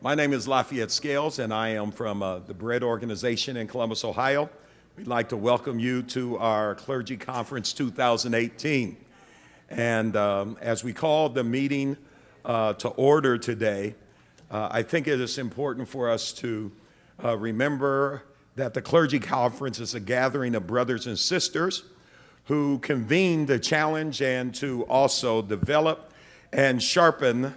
My name is Lafayette Scales, and I am from the Bread Organization in Columbus, Ohio. We'd like to welcome you to our Clergy Conference 2018. And as we call the meeting to order today, I think it is important for us to remember that the Clergy Conference is a gathering of brothers and sisters who convene to challenge and to also develop and sharpen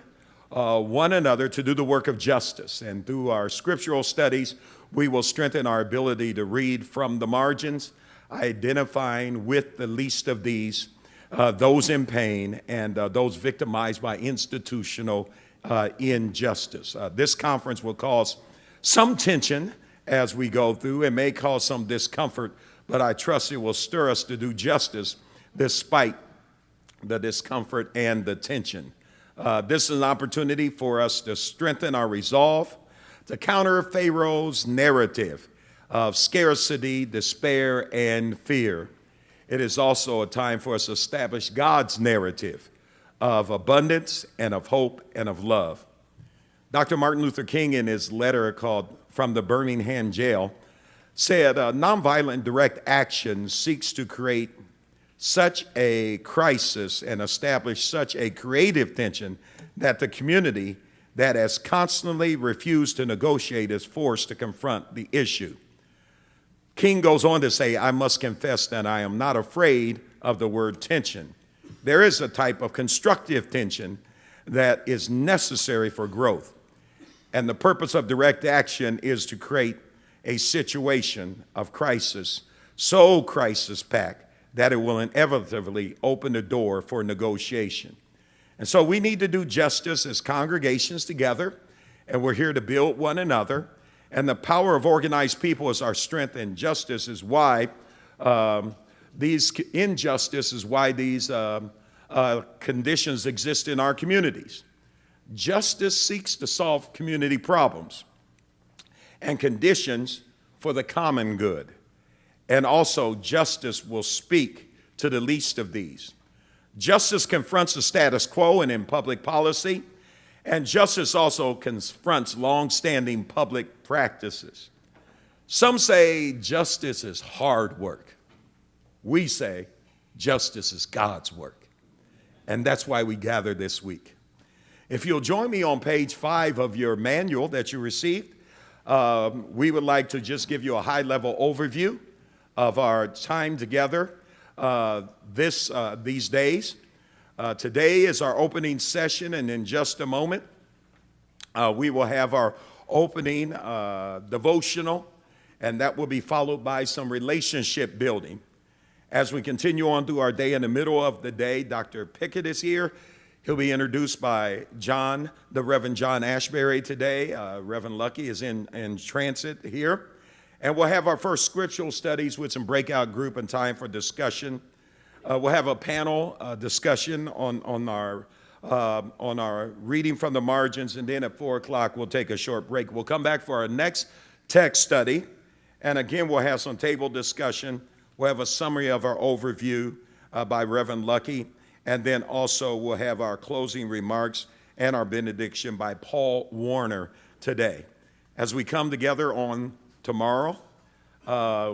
one another to do the work of justice. And through our scriptural studies, we will strengthen our ability to read from the margins, identifying with the least of these, those in pain and those victimized by institutional injustice. This conference will cause some tension as we go through. It may cause some discomfort, but I trust it will stir us to do justice despite the discomfort and the tension. This is an opportunity for us to strengthen our resolve to counter Pharaoh's narrative of scarcity, despair, and fear. It is also a time for us to establish God's narrative of abundance and of hope and of love. Dr. Martin Luther King, in his letter called From the Birmingham Jail, said, nonviolent direct action seeks to create such a crisis and establish such a creative tension that the community that has constantly refused to negotiate is forced to confront the issue. King goes on to say, I must confess that I am not afraid of the word tension. There is a type of constructive tension that is necessary for growth. And the purpose of direct action is to create a situation of crisis, so crisis-packed that it will inevitably open the door for negotiation. And so we need to do justice as congregations together, and we're here to build one another. And the power of organized people is our strength, and justice is why these conditions exist in our communities. Justice seeks to solve community problems and conditions for the common good. And also, justice will speak to the least of these. Justice confronts the status quo and in public policy, and justice also confronts long-standing public practices. Some say justice is hard work. We say justice is God's work. And that's why we gather this week. If you'll join me on page 5 of your manual that you received, we would like to just give you a high-level overview of our time together these days. Today is our opening session, and in just a moment, we will have our opening devotional, and that will be followed by some relationship building. As we continue on through our day, in the middle of the day, Dr. Pickett is here. He'll be introduced by the Reverend John Ashbury today. Reverend Lucky is in transit here. And we'll have our first scriptural studies with some breakout group and time for discussion. We'll have a panel discussion on our reading from the margins, and then at 4 o'clock we'll take a short break. We'll come back for our next text study, and again we'll have some table discussion. We'll have a summary of our overview by Reverend Lucky, and then also we'll have our closing remarks and our benediction by Paul Warner today. As we come together on tomorrow,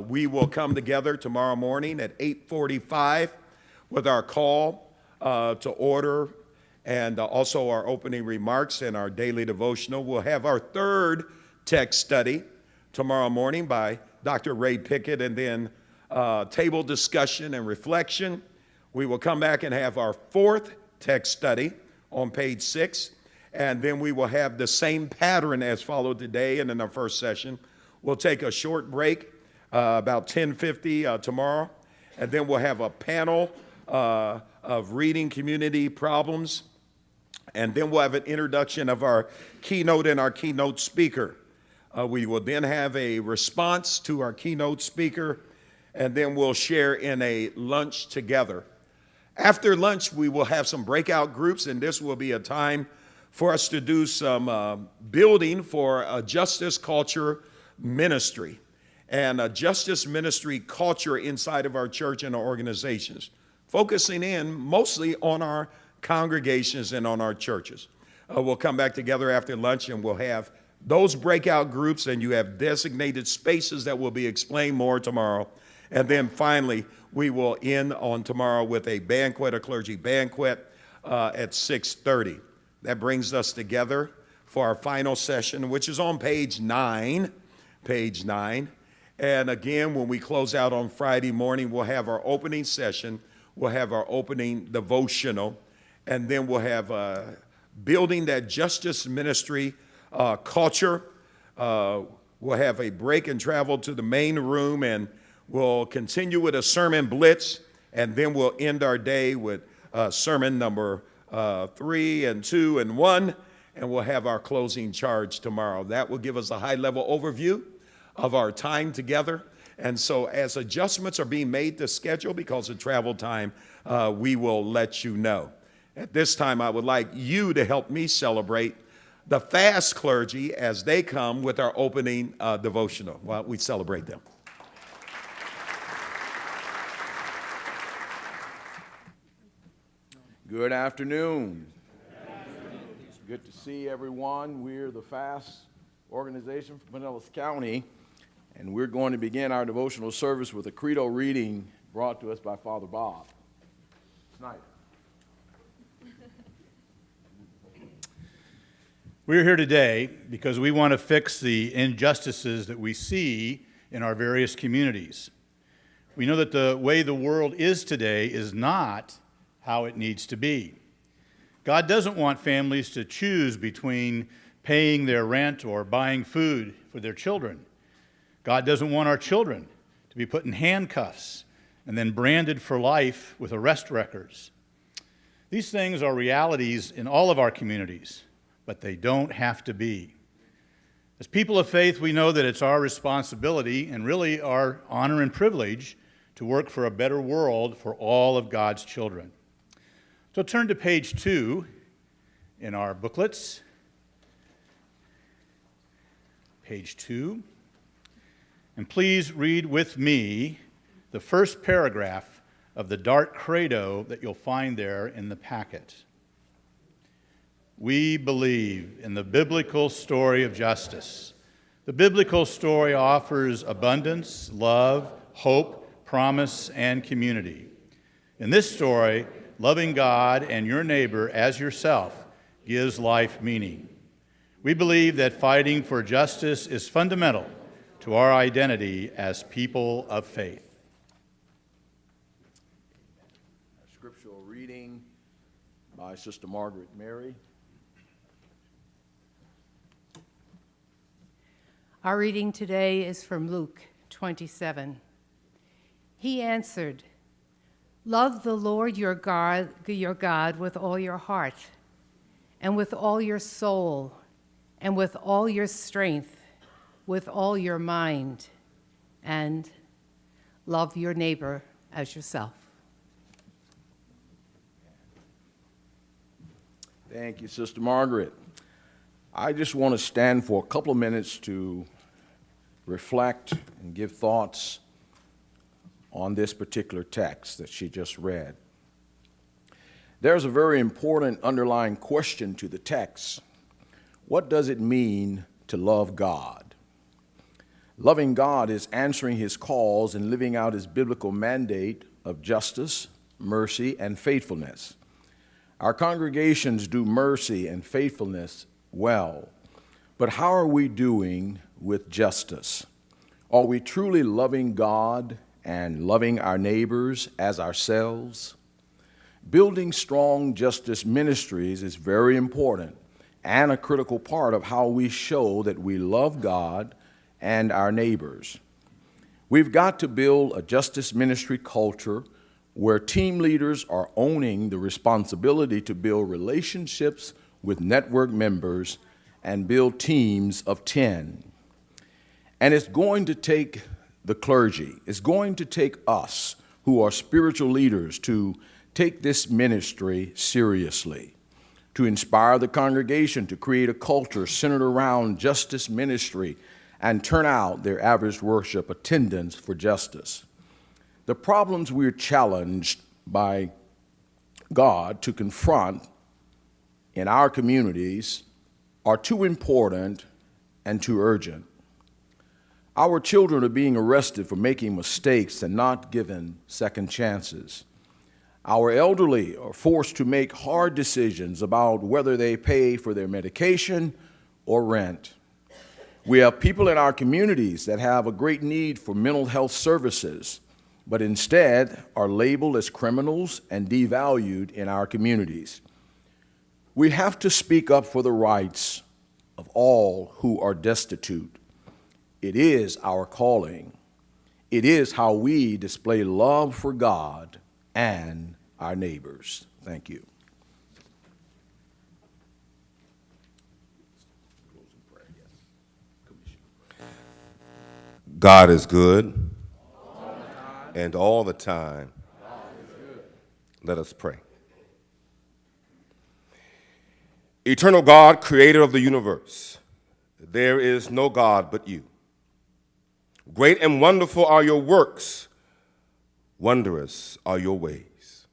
we will come together tomorrow morning at 8:45 with our call to order and also our opening remarks and our daily devotional. We'll have our third text study tomorrow morning by Dr. Ray Pickett, and then table discussion and reflection. We will come back and have our fourth text study on page 6, and then we will have the same pattern as followed today and in our first session. We'll take a short break, about 10:50 tomorrow, and then we'll have a panel of reading community problems, and then we'll have an introduction of our keynote and our keynote speaker. We will then have a response to our keynote speaker, and then we'll share in a lunch together. After lunch, we will have some breakout groups, and this will be a time for us to do some building for a justice culture ministry and a justice ministry culture inside of our church and our organizations, focusing in mostly on our congregations and on our churches. We'll come back together after lunch, and we'll have those breakout groups, and you have designated spaces that will be explained more tomorrow. And then finally, we will end on tomorrow with a banquet, a clergy banquet at 6:30. That brings us together for our final session, which is on page 9. Page 9. And again, when we close out on Friday morning, we'll have our opening session. We'll have our opening devotional. And then we'll have building that justice ministry culture. We'll have a break and travel to the main room, and we'll continue with a sermon blitz, and then we'll end our day with sermon number 3 and 2 and 1, and we'll have our closing charge tomorrow. That will give us a high-level overview of our time together. And so as adjustments are being made to schedule because of travel time, we will let you know. At this time, I would like you to help me celebrate the fast clergy as they come with our opening devotional. While we celebrate them. Good afternoon. It's good to see everyone. We're the FAST organization from Pinellas County, and we're going to begin our devotional service with a credo reading brought to us by Father Bob Snyder. We're here today because we want to fix the injustices that we see in our various communities. We know that the way the world is today is not how it needs to be. God doesn't want families to choose between paying their rent or buying food for their children. God doesn't want our children to be put in handcuffs and then branded for life with arrest records. These things are realities in all of our communities, but they don't have to be. As people of faith, we know that it's our responsibility and really our honor and privilege to work for a better world for all of God's children. So turn to page 2 in our booklets. Page 2. And please read with me the first paragraph of the dark credo that you'll find there in the packet. We believe in the biblical story of justice. The biblical story offers abundance, love, hope, promise, and community. In this story, loving God and your neighbor as yourself gives life meaning. We believe that fighting for justice is fundamental to our identity as people of faith. A scriptural reading by Sister Margaret Mary. Our reading today is from Luke 27. He answered, "Love the Lord your God with all your heart, and with all your soul, and with all your strength, with all your mind, and love your neighbor as yourself." Thank you, Sister Margaret. I just want to stand for a couple of minutes to reflect and give thoughts on this particular text that she just read. There's a very important underlying question to the text. What does it mean to love God? Loving God is answering his calls and living out his biblical mandate of justice, mercy, and faithfulness. Our congregations do mercy and faithfulness well, but how are we doing with justice? Are we truly loving God and loving our neighbors as ourselves? Building strong justice ministries is very important and a critical part of how we show that we love God and our neighbors. We've got to build a justice ministry culture where team leaders are owning the responsibility to build relationships with network members and build teams of 10. And it's going to take the clergy, it's going to take us who are spiritual leaders to take this ministry seriously, to inspire the congregation to create a culture centered around justice ministry and turn out their average worship attendance for justice. The problems we're challenged by God to confront in our communities are too important and too urgent. Our children are being arrested for making mistakes and not given second chances. Our elderly are forced to make hard decisions about whether they pay for their medication or rent. We have people in our communities that have a great need for mental health services, but instead are labeled as criminals and devalued in our communities. We have to speak up for the rights of all who are destitute. It is our calling. It is how we display love for God and our neighbors. Thank you. God is good, and all the time. Let us pray. Eternal God, creator of the universe, there is no God but you. Great and wonderful are your works, wondrous are your ways.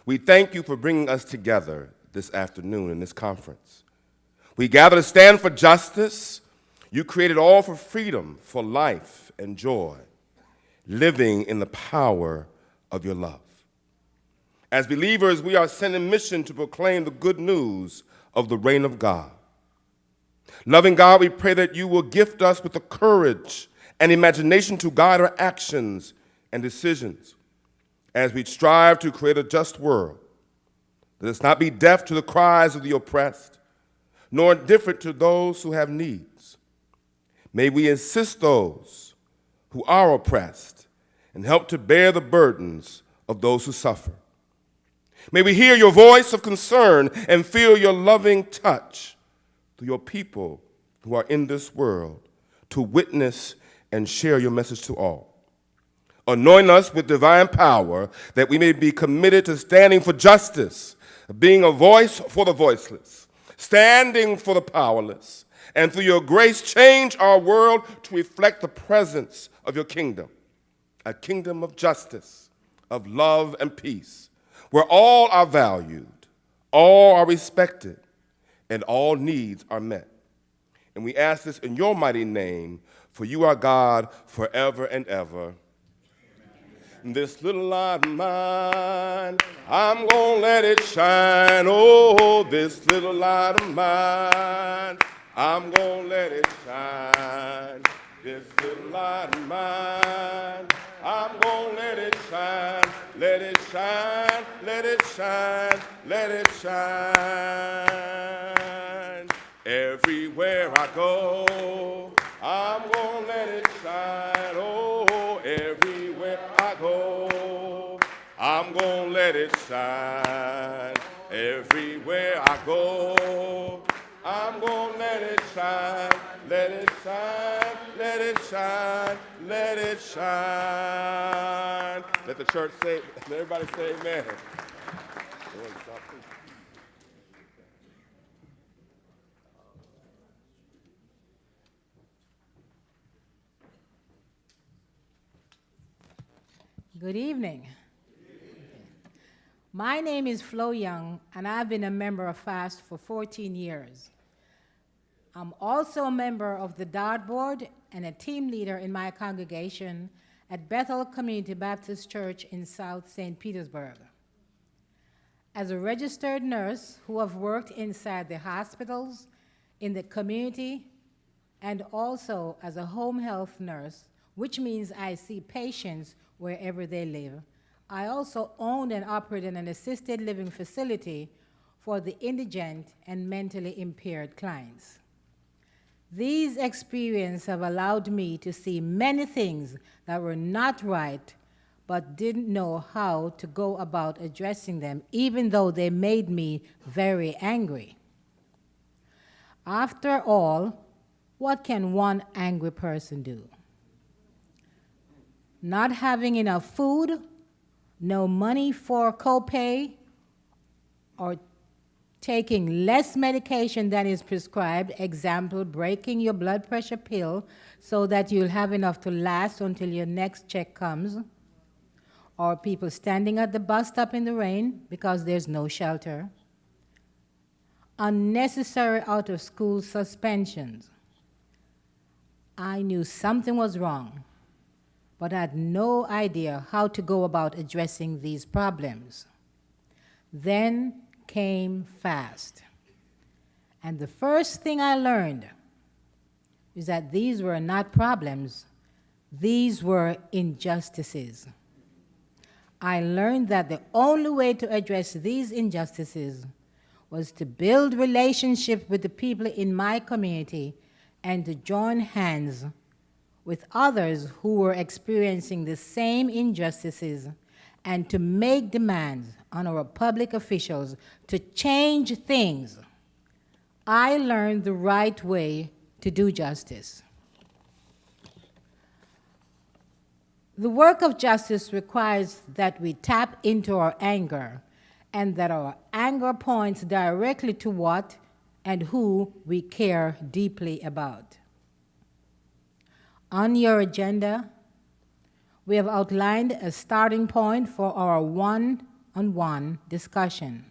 We thank you for bringing us together this afternoon in this conference. We gather to stand for justice. You created all for freedom, for life and joy, living in the power of your love. As believers, we are sent in mission to proclaim the good news of the reign of God. Loving God, we pray that you will gift us with the courage and imagination to guide our actions and decisions as we strive to create a just world that does not be deaf to the cries of the oppressed, nor indifferent to those who have needs. May we assist those who are oppressed and help to bear the burdens of those who suffer. May we hear your voice of concern and feel your loving touch through your people who are in this world to witness and share your message to all. Anoint us with divine power that we may be committed to standing for justice, being a voice for the voiceless, standing for the powerless, and through your grace change our world to reflect the presence of your kingdom, a kingdom of justice, of love and peace, where all are valued, all are respected, and all needs are met. And we ask this in your mighty name, for you are God forever and ever. This little light of mine, I'm gonna let it shine. Oh, this little light of mine, I'm gonna let it shine. This little light of mine, I'm gonna let it shine. Let it shine, let it shine, let it shine. Everywhere I go, I'm gonna let it shine. Oh, everywhere I go, I'm gonna let it shine. Everywhere I go, I'm gonna let it shine. Let it shine, let it shine, let it shine. Let the church say, let everybody say amen. Good evening. My name is Flo Young, and I've been a member of FAST for 14 years. I'm also a member of the DART board and a team leader in my congregation at Bethel Community Baptist Church in South St. Petersburg. As a registered nurse who have worked inside the hospitals, in the community, and also as a home health nurse, which means I see patients wherever they live. I also owned and operated an assisted living facility for the indigent and mentally impaired clients. These experiences have allowed me to see many things that were not right, but didn't know how to go about addressing them, even though they made me very angry. After all, what can one angry person do? Not having enough food, no money for copay, or taking less medication than is prescribed, example, breaking your blood pressure pill so that you'll have enough to last until your next check comes, or people standing at the bus stop in the rain because there's no shelter, unnecessary out-of-school suspensions, I knew something was wrong, but I had no idea how to go about addressing these problems. Then came fast. And the first thing I learned is that these were not problems, these were injustices. I learned that the only way to address these injustices was to build relationship with the people in my community and to join hands with others who were experiencing the same injustices and to make demands on our public officials to change things. I learned the right way to do justice. The work of justice requires that we tap into our anger and that our anger points directly to what and who we care deeply about. On your agenda, we have outlined a starting point for our one-on-one discussion.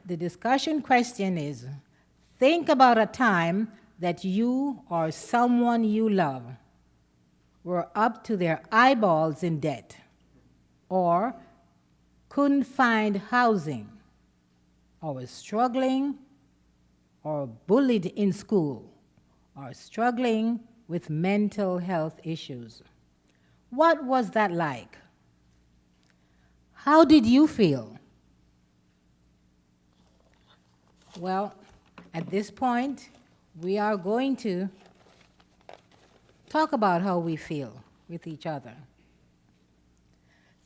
The discussion question is, think about a time that you or someone you love were up to their eyeballs in debt, or couldn't find housing, or was struggling, or bullied in school, or struggling with mental health issues. What was that like? How did you feel? Well, at this point, we are going to talk about how we feel with each other.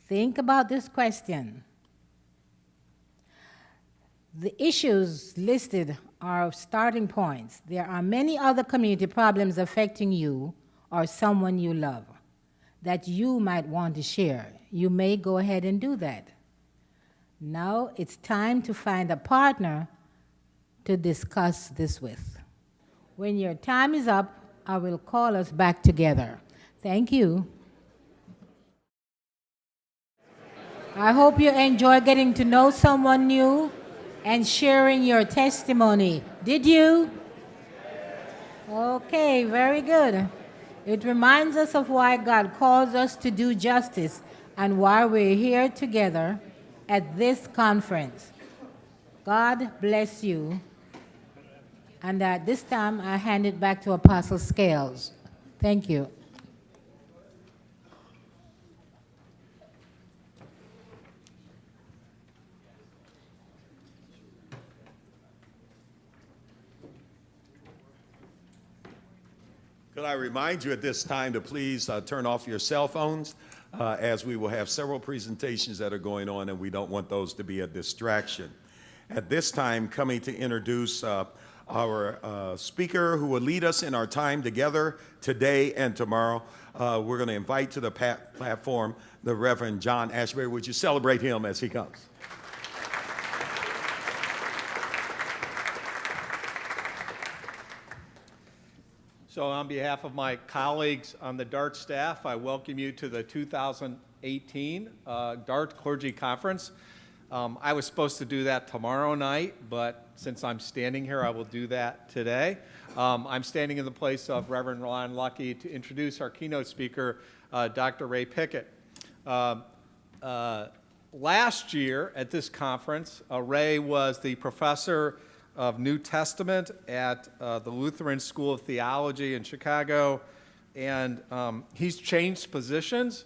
Think about this question. The issues listed are starting points. There are many other community problems affecting you or someone you love that you might want to share. You may go ahead and do that. Now it's time to find a partner to discuss this with. When your time is up, I will call us back together. Thank you. I hope you enjoy getting to know someone new and sharing your testimony. Did you? Okay, very good. It reminds us of why God calls us to do justice and why we're here together at this conference. God bless you. And at this time, I hand it back to Apostle Scales. Thank you. Could I remind you at this time to please turn off your cell phones as we will have several presentations that are going on and we don't want those to be a distraction. At this time, coming to introduce our speaker who will lead us in our time together today and tomorrow. We're going to invite to the platform the Reverend John Ashbury. Would you celebrate him as he comes? So on behalf of my colleagues on the DART staff, I welcome you to the 2018 DART Clergy Conference. I was supposed to do that tomorrow night, but since I'm standing here, I will do that today. I'm standing in the place of Reverend Ron Lucky to introduce our keynote speaker, Dr. Ray Pickett. Last year at this conference, Ray was the professor of New Testament at the Lutheran School of Theology in Chicago, and he's changed positions.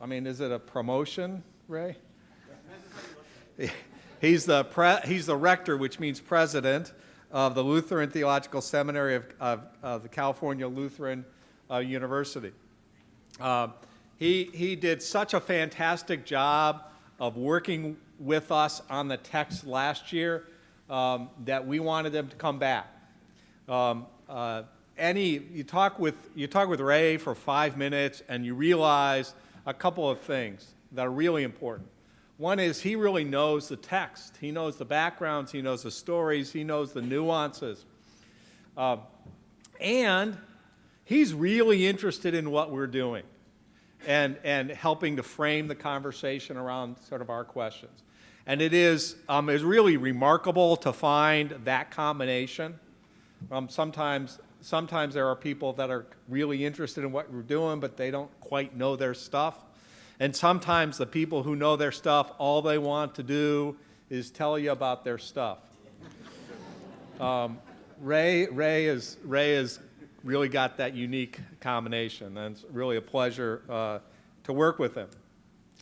I mean, is it a promotion, Ray? He's the rector, which means president, of the Lutheran Theological Seminary of the California Lutheran University. He did such a fantastic job of working with us on the text last year that we wanted him to come back. You talk with Ray for 5 minutes and you realize a couple of things that are really important. One is he really knows the text. He knows the backgrounds, he knows the stories, he knows the nuances. And he's really interested in what we're doing and helping to frame the conversation around sort of our questions. And it is really remarkable to find that combination. Sometimes there are people that are really interested in what we're doing, but they don't quite know their stuff. And sometimes the people who know their stuff, all they want to do is tell you about their stuff. Ray has really got that unique combination, and it's really a pleasure to work with him.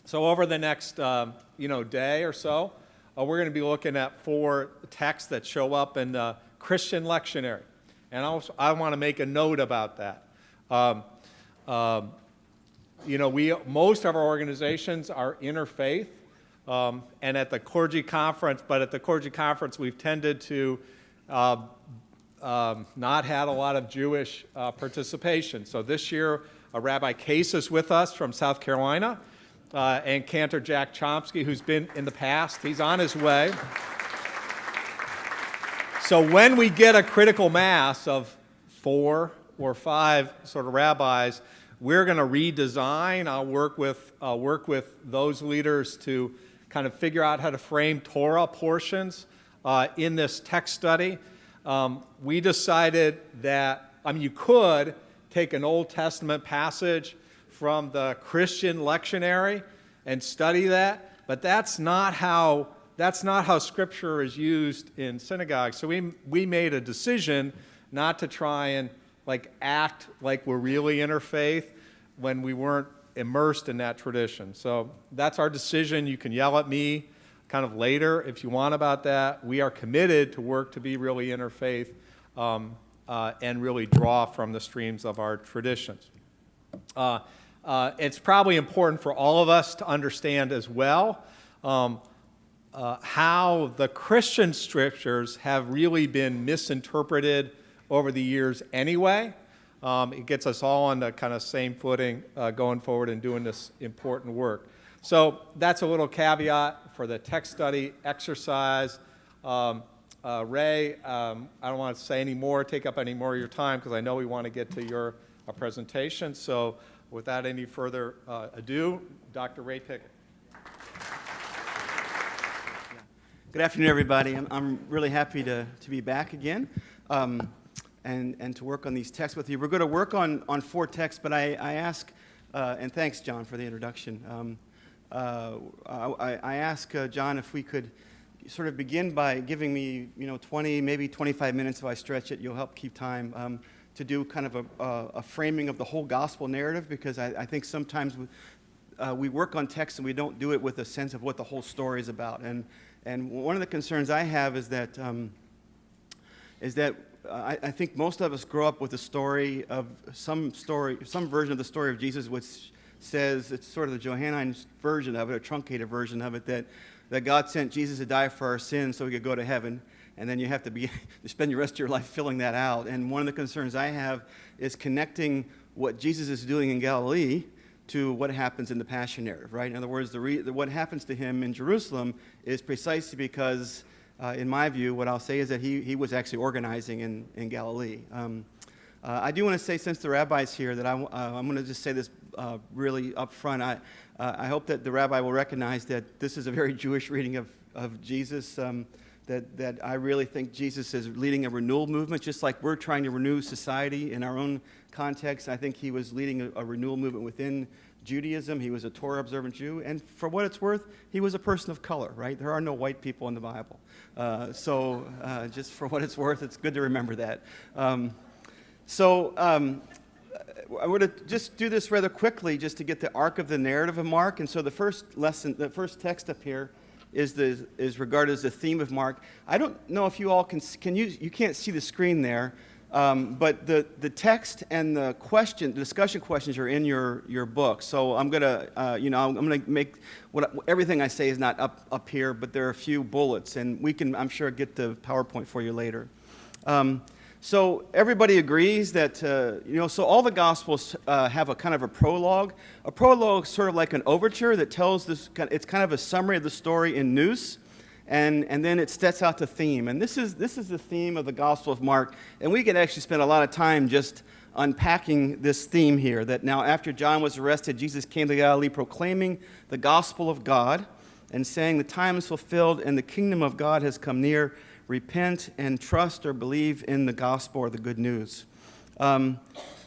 So over the next day or so, we're going to be looking at 4 texts that show up in the Christian lectionary, and I want to make a note about that. Most of our organizations are interfaith, and at the Clergy Conference, we've tended to not had a lot of Jewish participation. So this year, Rabbi Case is with us from South Carolina, and Cantor Jack Chomsky, who's been in the past. He's on his way. So when we get a critical mass of 4 or 5 sort of rabbis, we're going to redesign. I'll work with those leaders to kind of figure out how to frame Torah portions in this text study. We decided that, you could take an Old Testament passage from the Christian lectionary and study that, but that's not how Scripture is used in synagogue. So we made a decision not to try and act like we're really interfaith when we weren't immersed in that tradition. So that's our decision. You can yell at me kind of later if you want about that. We are committed to work to be really interfaith and really draw from the streams of our traditions. It's probably important for all of us to understand as well how the Christian scriptures have really been misinterpreted over the years anyway. It gets us all on the kind of same footing going forward and doing this important work. So that's a little caveat for the text study exercise. Ray, I don't want to say any more, take up any more of your time, because I know we want to get to your presentation. So without any further ado, Dr. Ray Pickett. Good afternoon, everybody. I'm really happy to be back again and to work on these texts with you. We're going to work on 4 texts, but I ask, and thanks, John, for the introduction. I ask John if we could sort of begin by giving me 20, maybe 25 minutes if I stretch it. You'll help keep time to do kind of a framing of the whole gospel narrative, because I think sometimes we work on text and we don't do it with a sense of what the whole story is about. And one of the concerns I have is that I think most of us grow up with a story of some version of the story of Jesus, which says it's sort of the Johannine version of it, a truncated version of it, that God sent Jesus to die for our sins so we could go to heaven, and then you have to spend your rest of your life filling that out. And one of the concerns I have is connecting what Jesus is doing in Galilee to what happens in the Passion narrative, right? In other words, what happens to him in Jerusalem is precisely because, in my view, what I'll say is that he was actually organizing in Galilee. I do want to say, since the rabbi's here, that I'm going to just say this really up front. I hope that the rabbi will recognize that this is a very Jewish reading of Jesus, that I really think Jesus is leading a renewal movement, just like we're trying to renew society in our own context. I think he was leading a renewal movement within Judaism. He was a Torah-observant Jew, and for what it's worth, he was a person of color, right? There are no white people in the Bible. So just for what it's worth, it's good to remember that. I'm going to just do this rather quickly just to get the arc of the narrative of Mark. And so the first text up here is regarded as the theme of Mark. I don't know if you all you can't see the screen there, but the text and the discussion questions are in your book. So I'm gonna make everything I say is not up here, but there are a few bullets, and we can, I'm sure, get the PowerPoint for you later. So everybody agrees that, so all the Gospels have a kind of a prologue. A prologue is sort of like an overture that tells it's kind of a summary of the story in nous, and then it sets out the theme. And this is the theme of the Gospel of Mark, and we can actually spend a lot of time just unpacking this theme here, that now after John was arrested, Jesus came to Galilee proclaiming the gospel of God. and saying, the time is fulfilled and the kingdom of God has come near. Repent and trust or believe in the gospel or the good news.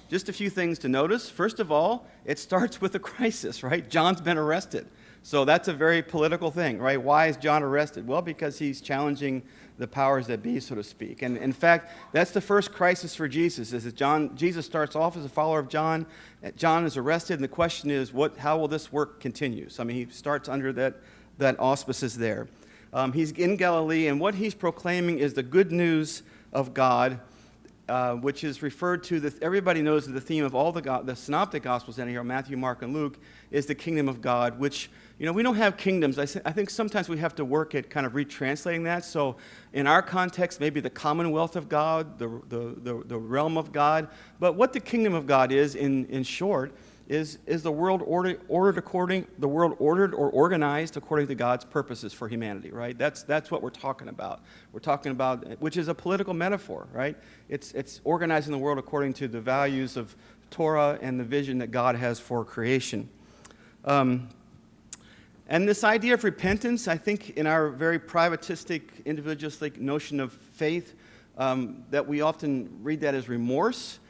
Just a few things to notice. First of all, it starts with a crisis, right? John's been arrested. So that's a very political thing, right? Why is John arrested? Well, because he's challenging the powers that be, so to speak. And in fact, that's the first crisis for Jesus, is that Jesus starts off as a follower of John. John is arrested, and the question is, how will this work continue? So, I mean, he starts under that auspices there. He's in Galilee, and what he's proclaiming is the good news of God, which is referred to, everybody knows that the theme of all the synoptic gospels in here, Matthew, Mark, and Luke, is the kingdom of God, which, we don't have kingdoms. I think sometimes we have to work at kind of retranslating that. So in our context, maybe the commonwealth of God, the realm of God. But what the kingdom of God is, in short, is the world ordered or organized according to God's purposes for humanity, right? That's what we're talking about. We're talking about, which is a political metaphor, right? It's organizing the world according to the values of Torah and the vision that God has for creation. And this idea of repentance, I think in our very privatistic, individualistic notion of faith, that we often read that as remorse,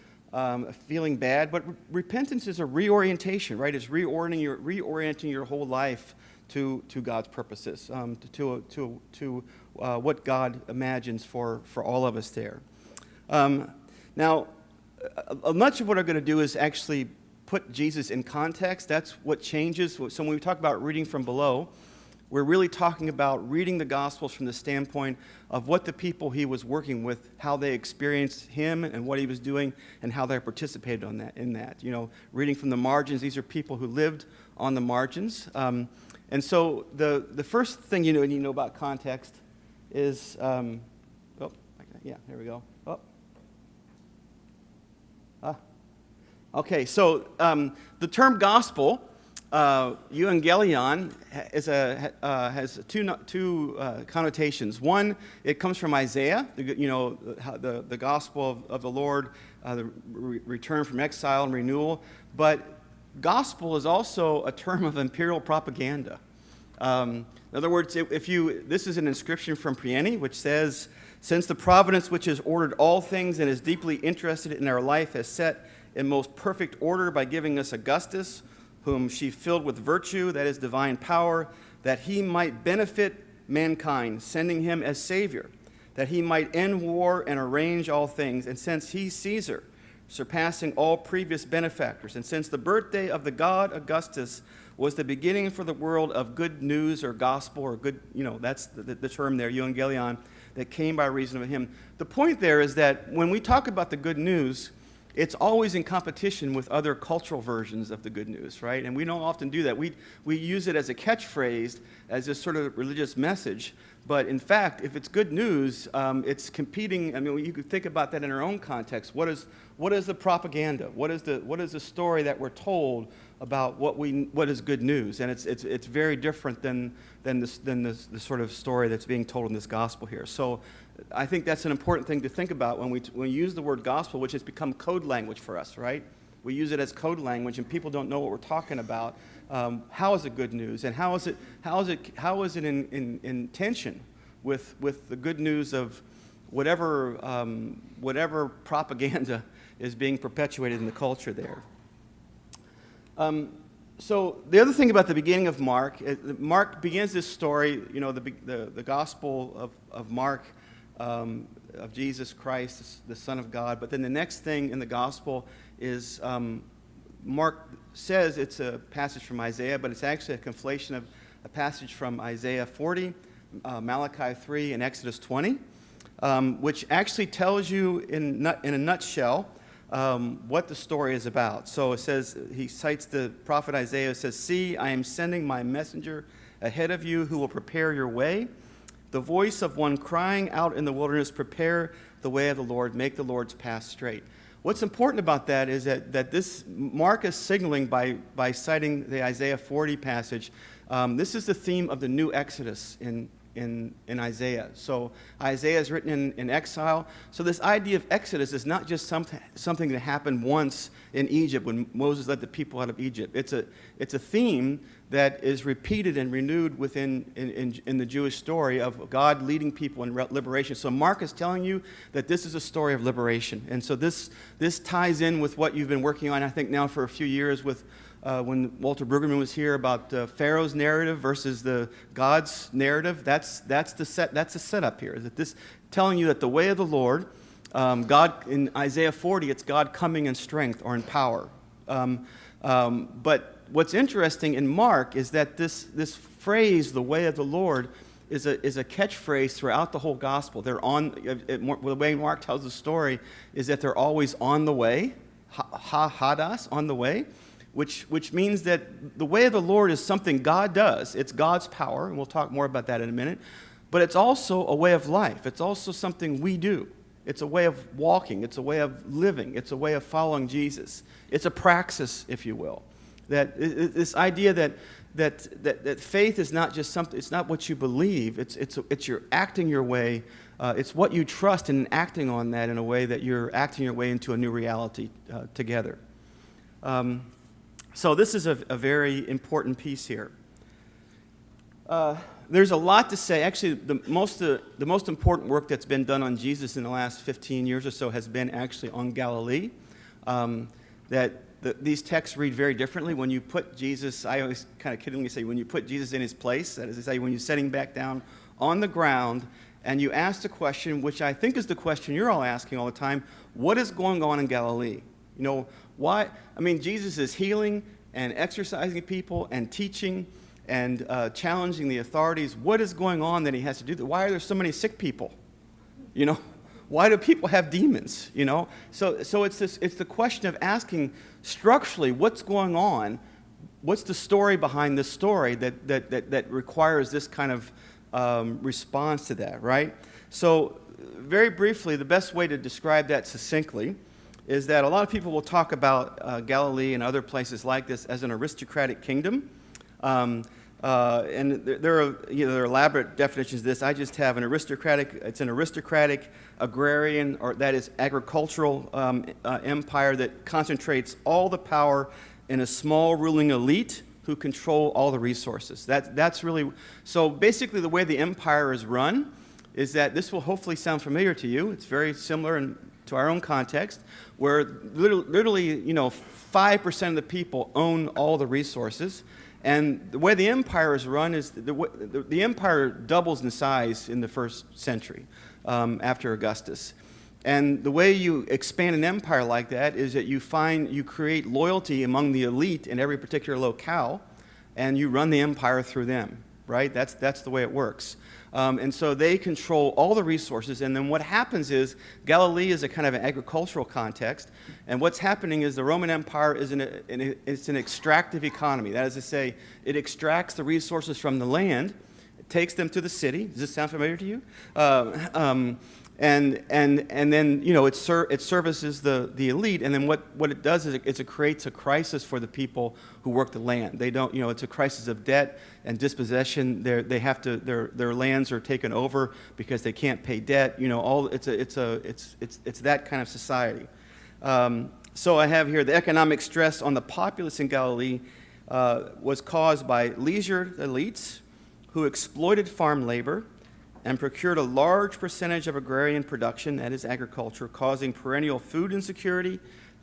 feeling bad, but repentance is a reorientation, right? It's reorienting your whole life to God's purposes, to what God imagines for all of us there. Now, much of what I'm going to do is actually put Jesus in context. That's what changes. So when we talk about reading from below, we're really talking about reading the Gospels from the standpoint of what the people he was working with, how they experienced him and what he was doing, and how they participated in that. Reading from the margins, these are people who lived on the margins. And so the first thing you need to know about context is, there we go. Okay, so the term gospel, euangelion, has two connotations. One, it comes from Isaiah, the gospel of the Lord, the return from exile and renewal. But gospel is also a term of imperial propaganda. In other words, this is an inscription from Priene, which says, "Since the providence which has ordered all things and is deeply interested in our life has set in most perfect order by giving us Augustus, whom she filled with virtue, that is divine power, that he might benefit mankind, sending him as Savior, that he might end war and arrange all things. And since he's Caesar, surpassing all previous benefactors, and since the birthday of the god Augustus was the beginning for the world of good news or gospel or good, that's the term there, euangelion, that came by reason of him." The point there is that when we talk about the good news, it's always in competition with other cultural versions of the good news, right? And we don't often do that. We use it as a catchphrase, as this sort of religious message. But in fact, if it's good news, it's competing. I mean, you could think about that in our own context. What is the propaganda? What is the story that we're told about what is good news? And it's very different than the sort of story that's being told in this gospel here. So I think that's an important thing to think about when we use the word gospel, which has become code language for us, right? We use it as code language, and people don't know what we're talking about. How is it good news, and how is it in tension with the good news of whatever propaganda is being perpetuated in the culture there? So the other thing about the beginning of Mark begins this story, the Gospel of Mark, of Jesus Christ, the Son of God. But then the next thing in the Gospel is Mark says it's a passage from Isaiah, but it's actually a conflation of a passage from Isaiah 40, Malachi 3, and Exodus 20, which actually tells you in a nutshell what the story is about. So it says, he cites the prophet Isaiah. It says, "See, I am sending my messenger ahead of you who will prepare your way. The voice of one crying out in the wilderness, prepare the way of the Lord, make the Lord's path straight." What's important about that is that this Mark is signaling by citing the Isaiah 40 passage. This is the theme of the new Exodus in Isaiah. So Isaiah is written in exile. So this idea of Exodus is not just something that happened once in Egypt when Moses led the people out of Egypt. It's a theme that is repeated and renewed in the Jewish story of God leading people in liberation. So Mark is telling you that this is a story of liberation. And so this ties in with what you've been working on, I think, now for a few years with when Walter Brueggemann was here about Pharaoh's narrative versus the God's narrative. That's the setup here. Is that this telling you that the way of the Lord, God in Isaiah 40, it's God coming in strength or in power. But what's interesting in Mark is that this phrase, the way of the Lord, is a catchphrase throughout the whole gospel. They're the way Mark tells the story is that they're always on the way, hadas, on the way, which means that the way of the Lord is something God does. It's God's power, and we'll talk more about that in a minute. But it's also a way of life. It's also something we do. It's a way of walking. It's a way of living. It's a way of following Jesus. It's a praxis, if you will. That this idea that faith is not just something. It's not what you believe. It's your acting your way. It's what you trust and acting on that in a way that you're acting your way into a new reality together. So this is a very important piece here. There's a lot to say. Actually, the most important work that's been done on Jesus in the last 15 years or so has been actually on Galilee. These texts read very differently. When you put Jesus, I always kind of kiddingly say, when you put Jesus in his place, that is to say, when you're sitting back down on the ground and you ask the question, which I think is the question you're all asking all the time, what is going on in Galilee? You know, why? I mean, Jesus is healing and exercising people and teaching and challenging the authorities. What is going on that he has to do that? Why are there so many sick people? You know, why do people have demons? You know, so it's the question of asking structurally what's going on. What's the story behind this story that requires this kind of response to that, right? So very briefly, the best way to describe that succinctly is that a lot of people will talk about Galilee and other places like this as an aristocratic kingdom. And there are elaborate definitions of this. I just have an aristocratic agrarian, or that is agricultural empire that concentrates all the power in a small ruling elite who control all the resources. That's really, so basically the way the empire is run is that this will hopefully sound familiar to you. It's very similar to our own context, where literally 5% of the people own all the resources. And the way the empire is run is the empire doubles in size in the first century after Augustus. And the way you expand an empire like that is that you create loyalty among the elite in every particular locale, and you run the empire through them, right? That's the way it works. And so they control all the resources, and then what happens is Galilee is a kind of an agricultural context, and what's happening is the Roman Empire is it's an extractive economy. That is to say, it extracts the resources from the land, it takes them to the city. Does this sound familiar to you? And then it services the elite, and then what it does is it creates a crisis for the people who work the land. They don't, it's a crisis of debt and dispossession. Their lands are taken over because they can't pay debt. It's that kind of society. So I have here the economic stress on the populace in Galilee was caused by leisured elites who exploited farm labor and procured a large percentage of agrarian production, that is agriculture, causing perennial food insecurity,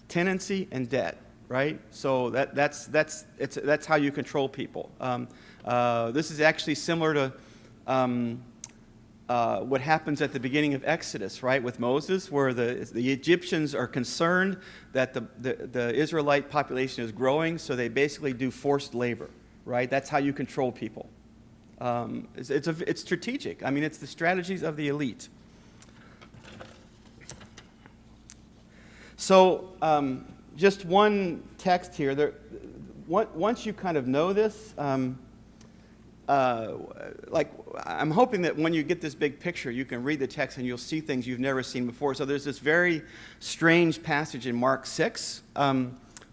tenancy, and debt, right? So that's how you control people. This is actually similar to what happens at the beginning of Exodus, right, with Moses, where the Egyptians are concerned that the Israelite population is growing, so they basically do forced labor, right? That's how you control people. It's strategic. I mean, it's the strategies of the elite. So just one text here. Once you kind of know this, I'm hoping that when you get this big picture, you can read the text and you'll see things you've never seen before. So there's this very strange passage in Mark 6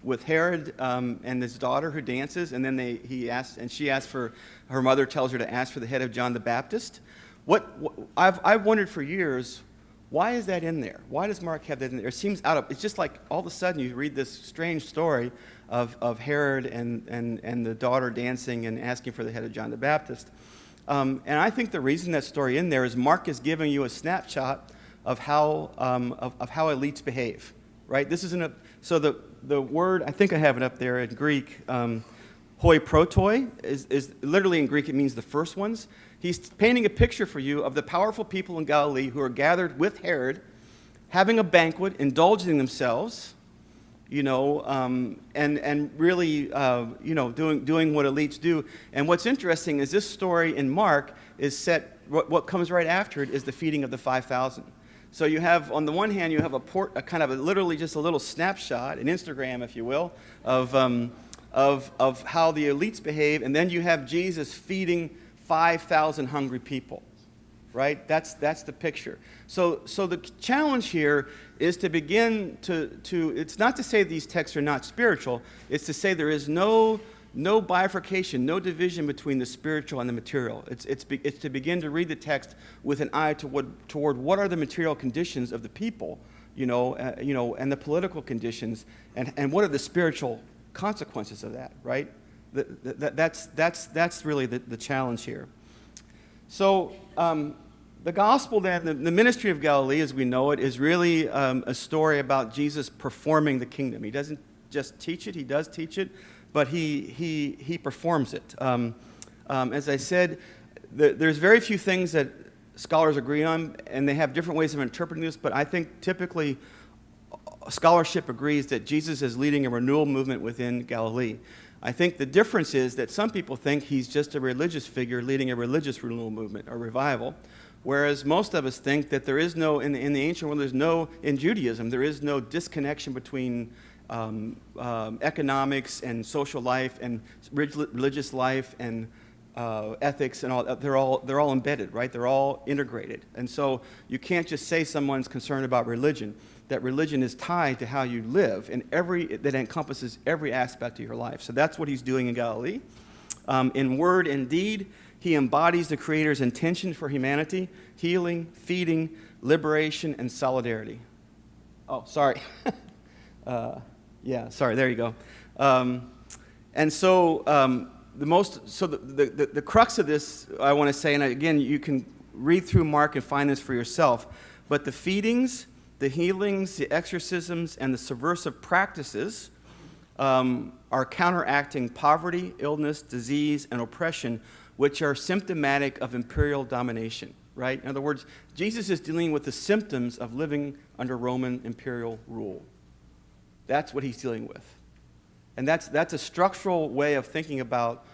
with Herod and his daughter who dances, and then she asks for, her mother tells her to ask for the head of John the Baptist. I've wondered for years, Why is that in there? Why does Mark have that in there? It seems it's just like all of a sudden you read this strange story of Herod and the daughter dancing and asking for the head of John the Baptist. And I think the reason that story in there is Mark is giving you a snapshot of how elites behave, right? This isn't so the word, I think I have it up there in Greek, hoi protoi, is literally in Greek, it means the first ones. He's painting a picture for you of the powerful people in Galilee who are gathered with Herod, having a banquet, indulging themselves, and really, doing what elites do. And what's interesting is this story in Mark is set, what comes right after it is the feeding of the 5,000. So you have, on the one hand, you have literally just a little snapshot, an Instagram, if you will, of how the elites behave, and then you have Jesus feeding 5,000 hungry people, right? That's the picture. So the challenge here is to begin to it's not to say these texts are not spiritual, it's to say there is no bifurcation, no division between the spiritual and the material. It's to begin to read the text with an eye toward what are the material conditions of the people, and the political conditions, and what are the spiritual consequences of that, right? That's really the challenge here. So the gospel then, the ministry of Galilee as we know it, is really a story about Jesus performing the kingdom. He doesn't just teach it, he does teach it, but he performs it. As I said, there's very few things that scholars agree on, and they have different ways of interpreting this, but I think typically scholarship agrees that Jesus is leading a renewal movement within Galilee. I think the difference is that some people think he's just a religious figure leading a religious renewal movement or revival, whereas most of us think that there is no, in the ancient world, in Judaism, there is no disconnection between economics and social life and religious life and ethics and all. They're all embedded, right? They're all integrated. And so you can't just say someone's concerned about religion. That religion is tied to how you live, and that encompasses every aspect of your life. So that's what he's doing in Galilee. In word and deed, he embodies the Creator's intention for humanity: healing, feeding, liberation, and solidarity. Oh, sorry. Sorry. There you go. And so the crux of this, I want to say, and again, you can read through Mark and find this for yourself. But the feedings, the healings, the exorcisms, and the subversive practices are counteracting poverty, illness, disease, and oppression, which are symptomatic of imperial domination, right? In other words, Jesus is dealing with the symptoms of living under Roman imperial rule. That's what he's dealing with. And that's a structural way of thinking about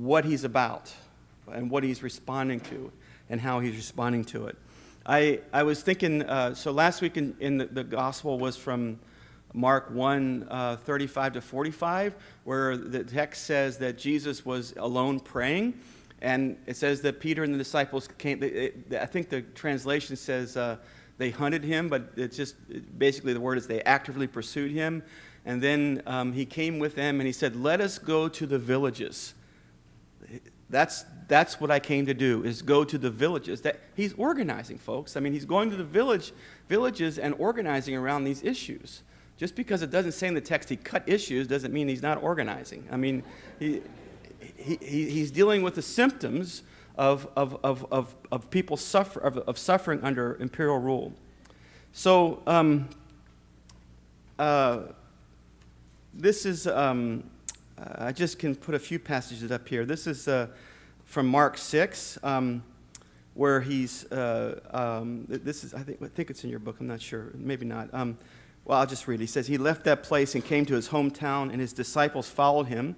what he's about and what he's responding to and how he's responding to it. I was thinking, so last week in the gospel was from Mark 1, 35 to 45, where the text says that Jesus was alone praying, and it says that Peter and the disciples came. I think the translation says they hunted him, but it's just basically the word is they actively pursued him. And then he came with them, and he said, "Let us go to the villages." That's what I came to do, is go to the villages. That he's organizing, folks. I mean, he's going to the villages and organizing around these issues. Just because it doesn't say in the text he cut issues doesn't mean he's not organizing. I mean, he's dealing with the symptoms of people suffering under imperial rule. So this is. I just can put a few passages up here. This is from Mark 6, where he's, this is, I think it's in your book, I'm not sure, maybe not. Well, I'll just read it. He says, "He left that place and came to his hometown, and his disciples followed him.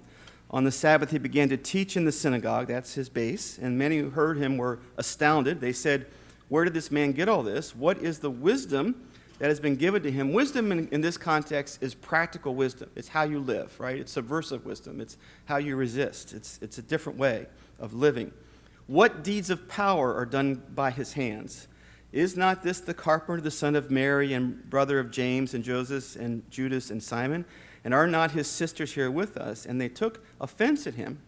On the Sabbath, he began to teach in the synagogue," that's his base, "and many who heard him were astounded. They said, 'Where did this man get all this? What is the wisdom that has been given to him?'" Wisdom in this context is practical wisdom. It's how you live, right? It's subversive wisdom. It's how you resist. It's a different way of living. "What deeds of power are done by his hands? Is not this the carpenter, the son of Mary, and brother of James and Joseph and Judas and Simon? And are not his sisters here with us?" And they took offense at him.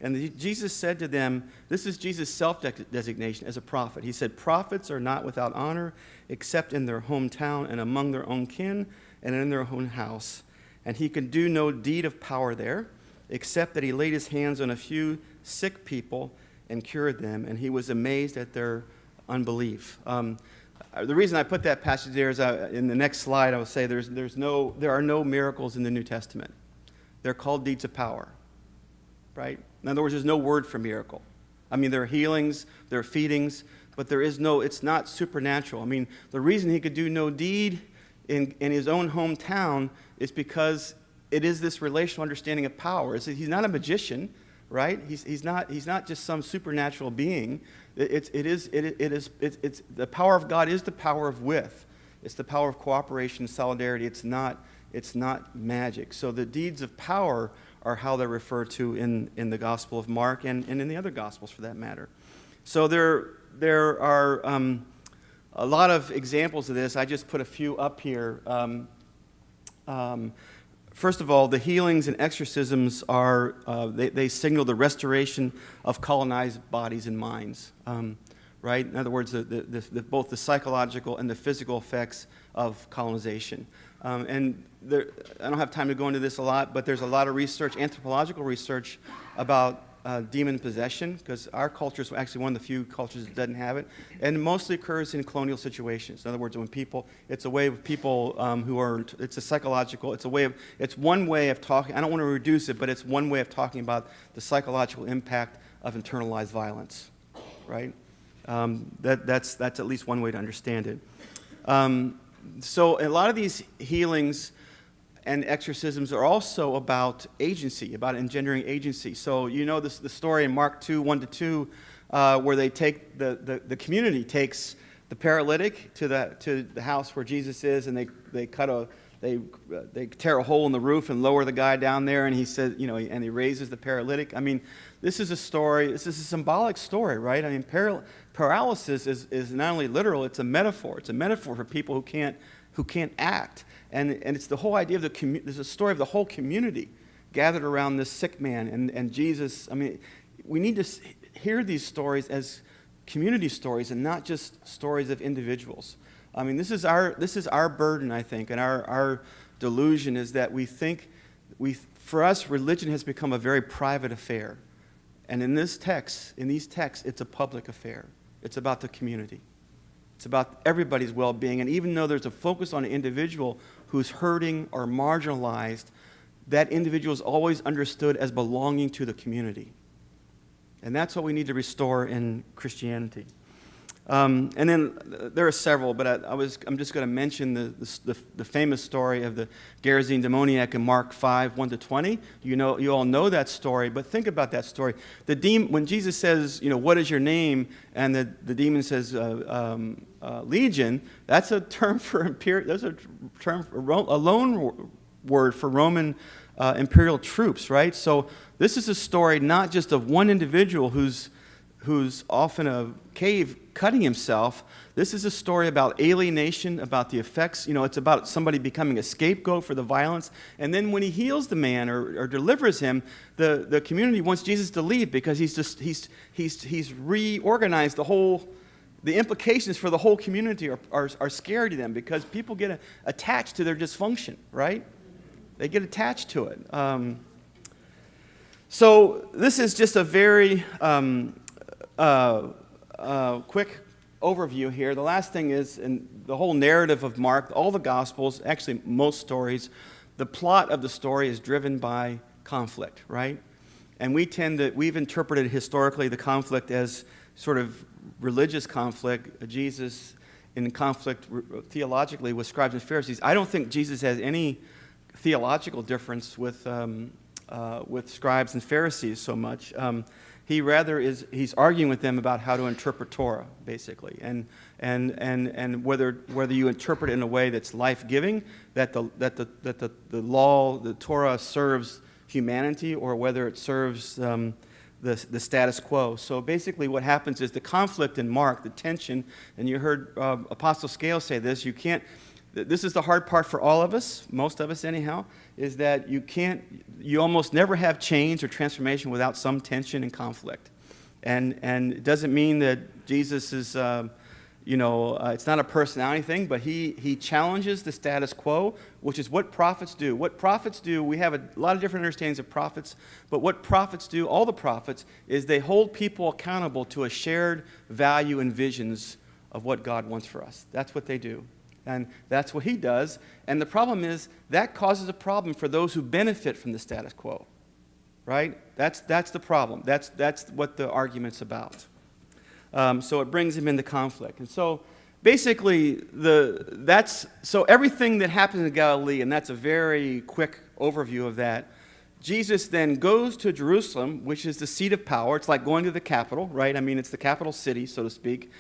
And Jesus said to them, this is Jesus' self-designation as a prophet. He said, prophets are not without honor except in their hometown and among their own kin and in their own house. And he could do no deed of power there, except that he laid his hands on a few sick people and cured them. And he was amazed at their unbelief. The reason I put that passage there is in the next slide I will say there are no miracles in the New Testament. They're called deeds of power, right? In other words, there's no word for miracle. I mean, there are healings, there are feedings, but it's not supernatural. I mean, the reason he could do no deed in his own hometown is because it is this relational understanding of power. He's not a magician, right? He's not just some supernatural being. It's the power of God is the power of with. It's the power of cooperation, solidarity. It's not magic. So the deeds of power are how they're referred to in the Gospel of Mark and in the other Gospels for that matter. So there are a lot of examples of this. I just put a few up here. First of all, the healings and exorcisms are, they signal the restoration of colonized bodies and minds, right? In other words, both the psychological and the physical effects of colonization. And I don't have time to go into this a lot, but there's a lot of research, anthropological research, about demon possession, because our culture is actually one of the few cultures that doesn't have it, and it mostly occurs in colonial situations. In other words, it's a way of people it's a psychological, it's one way of talking, I don't want to reduce it, but it's one way of talking about the psychological impact of internalized violence, right? That's at least one way to understand it. So a lot of these healings and exorcisms are also about agency, about engendering agency. So you know the story in Mark 2, 1-2, where they take the community takes the paralytic to the house where Jesus is, and they tear a hole in the roof and lower the guy down there, and he says, and he raises the paralytic. I mean, this is a story. This is a symbolic story, right? I mean, paralysis is not only literal; it's a metaphor. It's a metaphor for people who can't act. And it's the whole idea of there's a story of the whole community gathered around this sick man and Jesus. I mean, we need to hear these stories as community stories and not just stories of individuals. I mean, this is our burden, I think, and our delusion is that we think for us, religion has become a very private affair. And in these texts, it's a public affair. It's about the community. It's about everybody's well-being. And even though there's a focus on an individual who's hurting or marginalized, that individual is always understood as belonging to the community. And that's what we need to restore in Christianity. And then there are several, but I'm just going to mention the famous story of the Gerasene demoniac in Mark 5, 1-20. You all know that story, but think about that story. When Jesus says, what is your name? And the demon says, legion, that's a term for a loan word for Roman imperial troops, right? So this is a story not just of one individual who's off in a cave cutting himself. This is a story about alienation, about the effects. It's about somebody becoming a scapegoat for the violence. And then when he heals the man or delivers him, the community wants Jesus to leave because he's reorganized the implications for the whole community are scary to them because people get attached to their dysfunction, right? They get attached to it. So this is just a very quick overview here. The last thing is, in the whole narrative of Mark, all the Gospels, actually most stories, the plot of the story is driven by conflict, right? And we've interpreted historically the conflict as sort of religious conflict, Jesus in conflict theologically with scribes and Pharisees. I don't think Jesus has any theological difference with scribes and Pharisees so much. He's arguing with them about how to interpret Torah, basically, and whether you interpret it in a way that's life-giving, that the law, the Torah serves humanity, or whether it serves the status quo. So basically, what happens is the conflict in Mark, the tension, and you heard Apostle Scales say this: this is the hard part for all of us, most of us anyhow, is that you almost never have change or transformation without some tension and conflict. And it doesn't mean that Jesus is, it's not a personality thing, but he challenges the status quo, which is what prophets do. What prophets do, we have a lot of different understandings of prophets, but what prophets do, all the prophets, is they hold people accountable to a shared value and visions of what God wants for us. That's what they do. And that's what he does. And the problem is that causes a problem for those who benefit from the status quo, right? That's the problem. That's what the argument's about. So it brings him into conflict. And so basically, so everything that happens in Galilee, and that's a very quick overview of that, Jesus then goes to Jerusalem, which is the seat of power. It's like going to the capital, right? I mean, it's the capital city, so to speak.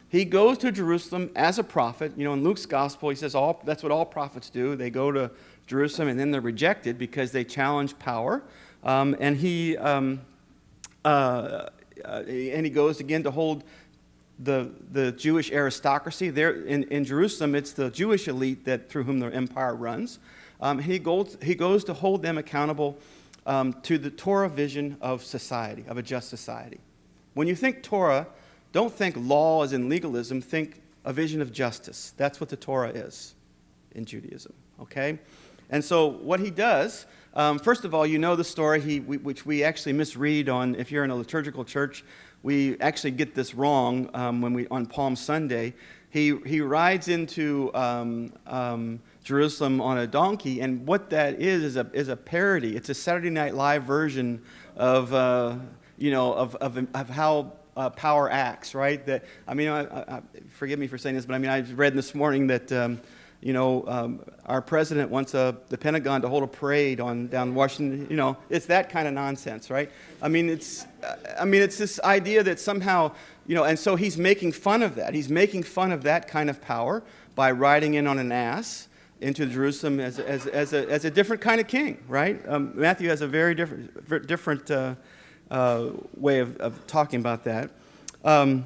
He goes to Jerusalem as a prophet. In Luke's gospel, he says that's what all prophets do. They go to Jerusalem and then they're rejected because they challenge power. And he goes again to hold the Jewish aristocracy. There in Jerusalem, it's the Jewish elite through whom the empire runs. He goes to hold them accountable to the Torah vision of society, of a just society. When you think Torah, don't think law as in legalism, think a vision of justice. That's what the Torah is in Judaism, okay? And so what he does, first of all, you know the story, which we actually misread on, if you're in a liturgical church, we actually get this wrong on Palm Sunday. He rides into Jerusalem on a donkey, and what that is a parody. It's a Saturday Night Live version of how power acts, right? That forgive me for saying this, but I read this morning that our president wants the Pentagon to hold a parade down Washington. It's that kind of nonsense, right? It's this idea that somehow, and so he's making fun of that. He's making fun of that kind of power by riding in on an ass into Jerusalem as a different kind of king, right? Matthew has a very different way of talking about that. And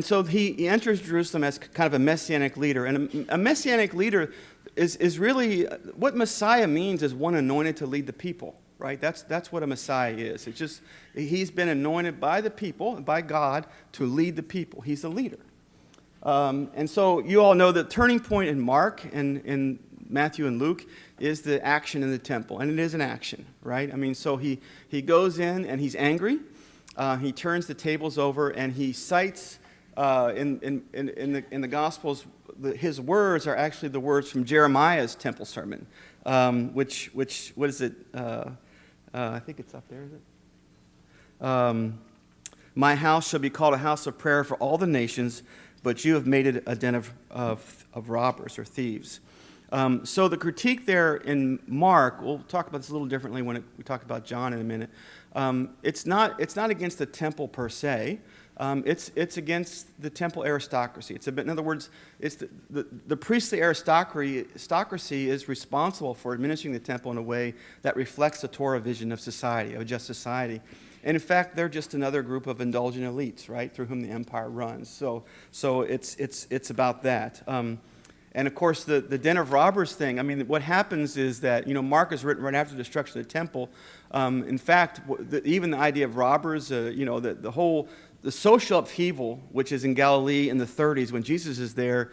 so he enters Jerusalem as kind of a messianic leader. And a messianic leader is really, what Messiah means is one anointed to lead the people, right? That's what a Messiah is. It's just, he's been anointed by the people, by God, to lead the people. He's a leader. And so you all know the turning point in Mark and in Matthew and Luke is the action in the temple. And it is an action, right? So he goes in and he's angry. He turns the tables over and he cites in the Gospels, his words are actually the words from Jeremiah's temple sermon, which what is it? I think it's up there, is it? My house shall be called a house of prayer for all the nations, but you have made it a den of robbers or thieves. So the critique there in Mark, we'll talk about this a little differently when we talk about John in a minute. It's not against the temple per se. It's against the temple aristocracy. In other words, it's the priestly aristocracy is responsible for administering the temple in a way that reflects the Torah vision of society, of a just society. And in fact, they're just another group of indulgent elites, right, through whom the empire runs. So it's about that. And of course, the den of robbers thing, what happens is that, Mark is written right after the destruction of the temple. In fact, even the idea of robbers, the social upheaval, which is in Galilee in the 30s when Jesus is there,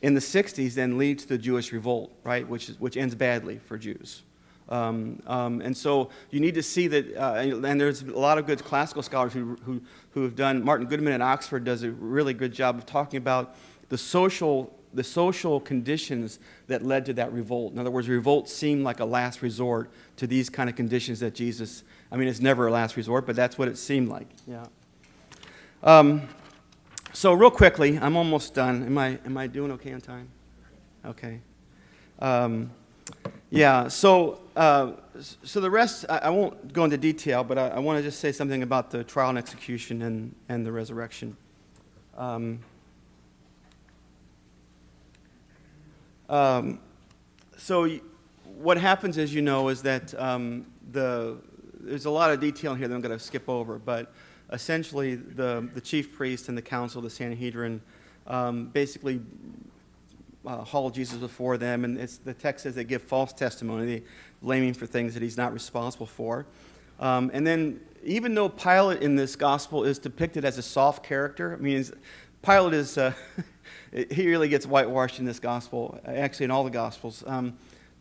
in the 60s then leads to the Jewish revolt, right, which ends badly for Jews. And so you need to see that, and there's a lot of good classical scholars who have done, Martin Goodman at Oxford does a really good job of talking about the social conditions that led to that revolt. In other words, revolt seemed like a last resort to these kind of conditions that Jesus, it's never a last resort, but that's what it seemed like. Yeah. So real quickly, I'm almost done. Am I doing okay on time? Okay. Yeah, so the rest, I won't go into detail, but I want to just say something about the trial and execution and the resurrection. So what happens, as you know, is that there's a lot of detail here that I'm going to skip over, but essentially the chief priest and the council, the Sanhedrin, basically haul Jesus before them, and the text says they give false testimony. They blame him for things that he's not responsible for. And then, even though Pilate in this gospel is depicted as a soft character, I mean, Pilate is, he really gets whitewashed in this gospel, actually in all the gospels,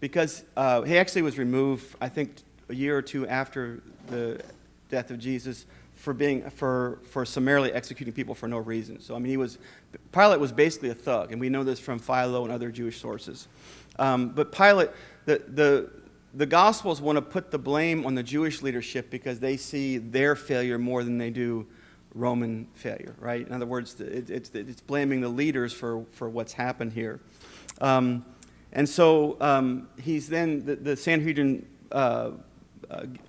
because he actually was removed, I think, a year or two after the death of Jesus for summarily executing people for no reason. So, I mean, Pilate was basically a thug, and we know this from Philo and other Jewish sources. But Pilate, the Gospels want to put the blame on the Jewish leadership because they see their failure more than they do Roman failure, right? In other words, it's blaming the leaders for what's happened here. And so he's then, the Sanhedrin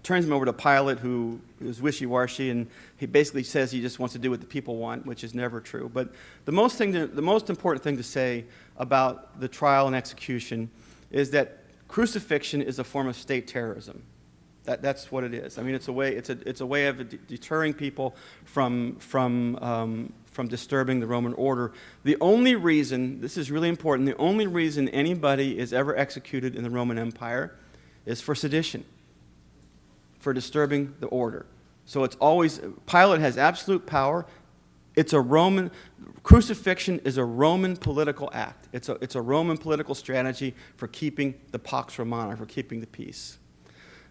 turns him over to Pilate, who is wishy-washy, and he basically says he just wants to do what the people want, which is never true. But the most important thing to say about the trial and execution is that crucifixion is a form of state terrorism. That's what it is. I mean, it's a way of deterring people from disturbing the Roman order. The only reason, this is really important, the only reason anybody is ever executed in the Roman Empire is for sedition, for disturbing the order. So it's always, Pilate has absolute power. Crucifixion is a Roman political act. It's a Roman political strategy for keeping the Pax Romana, for keeping the peace.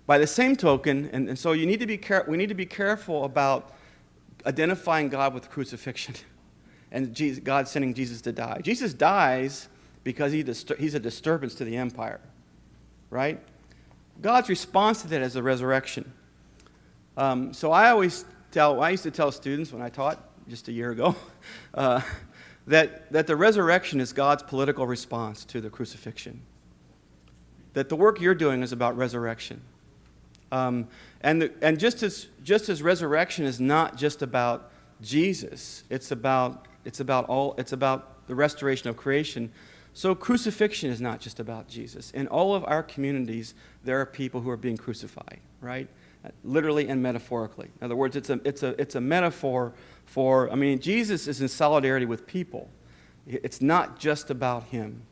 By the same token, and so we need to be careful about identifying God with crucifixion and God sending Jesus to die. Jesus dies because he's a disturbance to the empire, right? God's response to that is a resurrection. So I used to tell students when I taught just a year ago that the resurrection is God's political response to the crucifixion. That the work you're doing is about resurrection. And just as resurrection is not just about Jesus, it's about the restoration of creation. So crucifixion is not just about Jesus. In all of our communities, there are people who are being crucified, right? Literally and metaphorically. In other words, it's a metaphor for, I mean, Jesus is in solidarity with people. It's not just about him.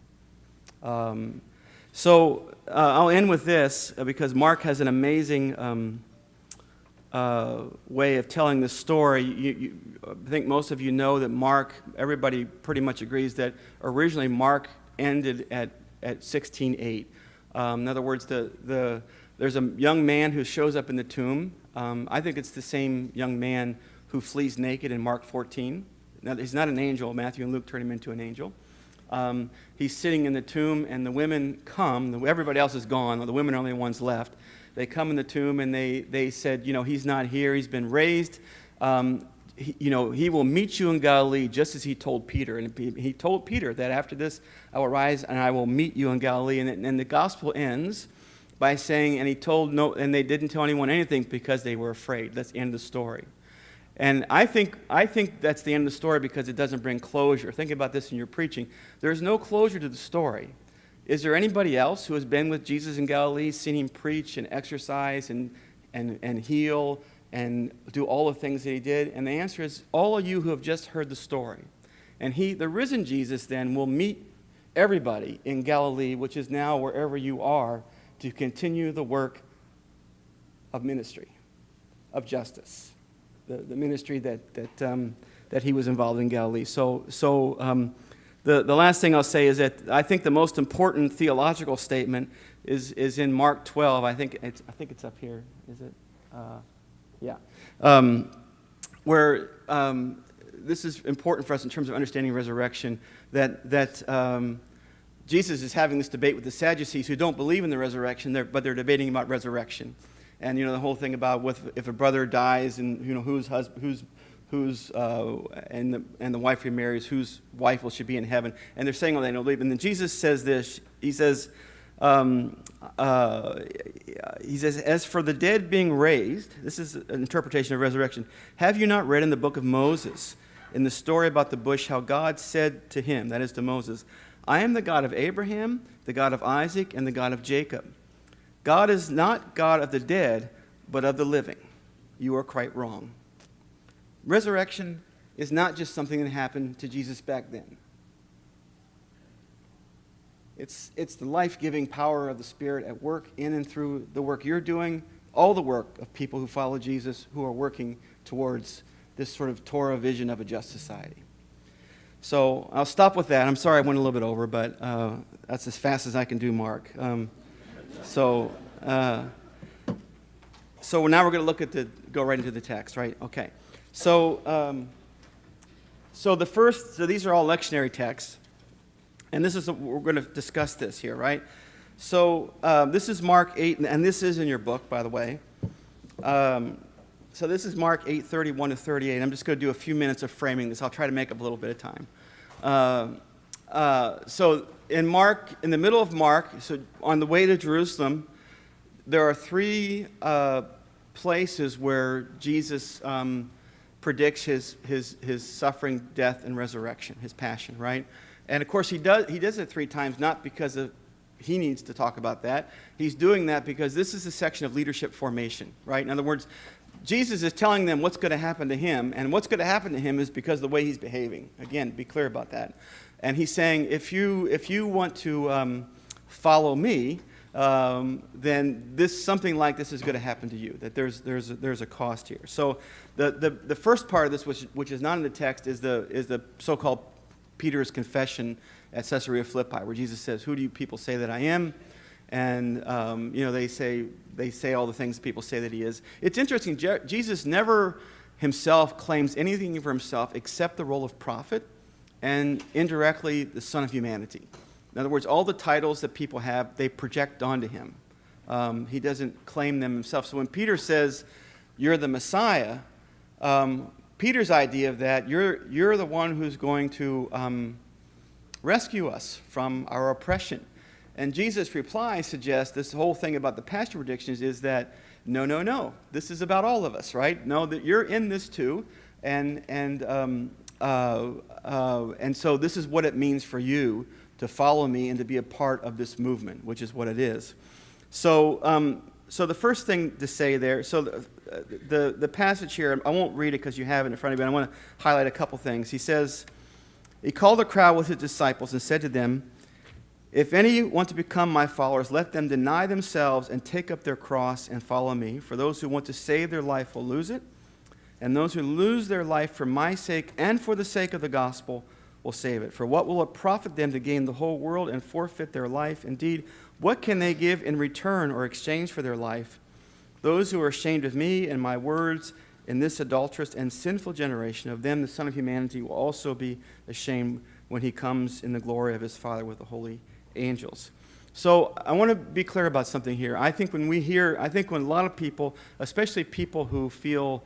So I'll end with this because Mark has an amazing way of telling this story. I think most of you know that Mark, everybody pretty much agrees that originally Mark ended at 16:8. In other words, there's a young man who shows up in the tomb. I think it's the same young man who flees naked in Mark 14. Now, he's not an angel. Matthew and Luke turn him into an angel. He's sitting in the tomb, and the women come. Everybody else is gone. The women are the only ones left. They come in the tomb, and they said, he's not here. He's been raised. He will meet you in Galilee, just as he told Peter. And he told Peter that after this, I will rise and I will meet you in Galilee. And the gospel ends by saying, and they didn't tell anyone anything because they were afraid. That's the end of the story. And I think that's the end of the story because it doesn't bring closure. Think about this in your preaching. There's no closure to the story. Is there anybody else who has been with Jesus in Galilee, seen him preach and exercise and heal and do all the things that he did? And the answer is all of you who have just heard the story. And the risen Jesus then will meet everybody in Galilee, which is now wherever you are, to continue the work of ministry, of justice. The ministry that he was involved in Galilee. So the last thing I'll say is that I think the most important theological statement is in Mark 12. I think it's up here. Is it? Yeah. Where this is important for us in terms of understanding resurrection. That Jesus is having this debate with the Sadducees who don't believe in the resurrection, but they're debating about resurrection. And the whole thing about if a brother dies and and the wife remarries, whose wife will she be in heaven? And they're saying, well, they don't believe. And then Jesus says this. He says, as for the dead being raised, this is an interpretation of resurrection. Have you not read in the book of Moses, in the story about the bush, how God said to him, that is to Moses, I am the God of Abraham, the God of Isaac, and the God of Jacob. God is not God of the dead, but of the living. You are quite wrong. Resurrection is not just something that happened to Jesus back then. It's the life-giving power of the Spirit at work in and through the work you're doing, all the work of people who follow Jesus, who are working towards this sort of Torah vision of a just society. So I'll stop with that. I'm sorry I went a little bit over, but that's as fast as I can do, Mark. So now we're going to look at go right into the text, right? Okay. So these are all lectionary texts, and we're going to discuss this here, right? So this is Mark 8, and this is in your book, by the way. So this is Mark 8:31 to 38. I'm just going to do a few minutes of framing this. I'll try to make up a little bit of time. So in the middle of Mark, so on the way to Jerusalem, there are three places where Jesus predicts his suffering, death, and resurrection, his passion, right? And of course, he does it three times, not because he needs to talk about that. He's doing that because this is a section of leadership formation, right? In other words, Jesus is telling them what's going to happen to him, and what's going to happen to him is because of the way he's behaving. Again, be clear about that. And he's saying, if you want to follow me, then something like this is going to happen to you. That there's a cost here. So the first part of this, which is not in the text, is the so-called Peter's confession at Caesarea Philippi, where Jesus says, "Who do you people say that I am?" And they say all the things people say that he is. It's interesting. Jesus never himself claims anything for himself except the role of prophet and indirectly the Son of Humanity. In other words, all the titles that people have, they project onto him. He doesn't claim them himself. So when Peter says, "You're the Messiah," Peter's idea of that, you're the one who's going to rescue us from our oppression. And Jesus' reply suggests this whole thing about the pastor predictions is that, no, this is about all of us, right? No, that you're in this too, and so this is what it means for you to follow me and to be a part of this movement, which is what it is. So the first thing to say there, so the passage here, I won't read it because you have it in front of you, but I want to highlight a couple things. He says, he called a crowd with his disciples and said to them, "If any want to become my followers, let them deny themselves and take up their cross and follow me. For those who want to save their life will lose it, and those who lose their life for my sake and for the sake of the gospel will save it. For what will it profit them to gain the whole world and forfeit their life? Indeed, what can they give in return or exchange for their life? Those who are ashamed of me and my words in this adulterous and sinful generation, of them the Son of Humanity will also be ashamed when he comes in the glory of his Father with the holy angels." So I want to be clear about something here. I think when a lot of people, especially people who feel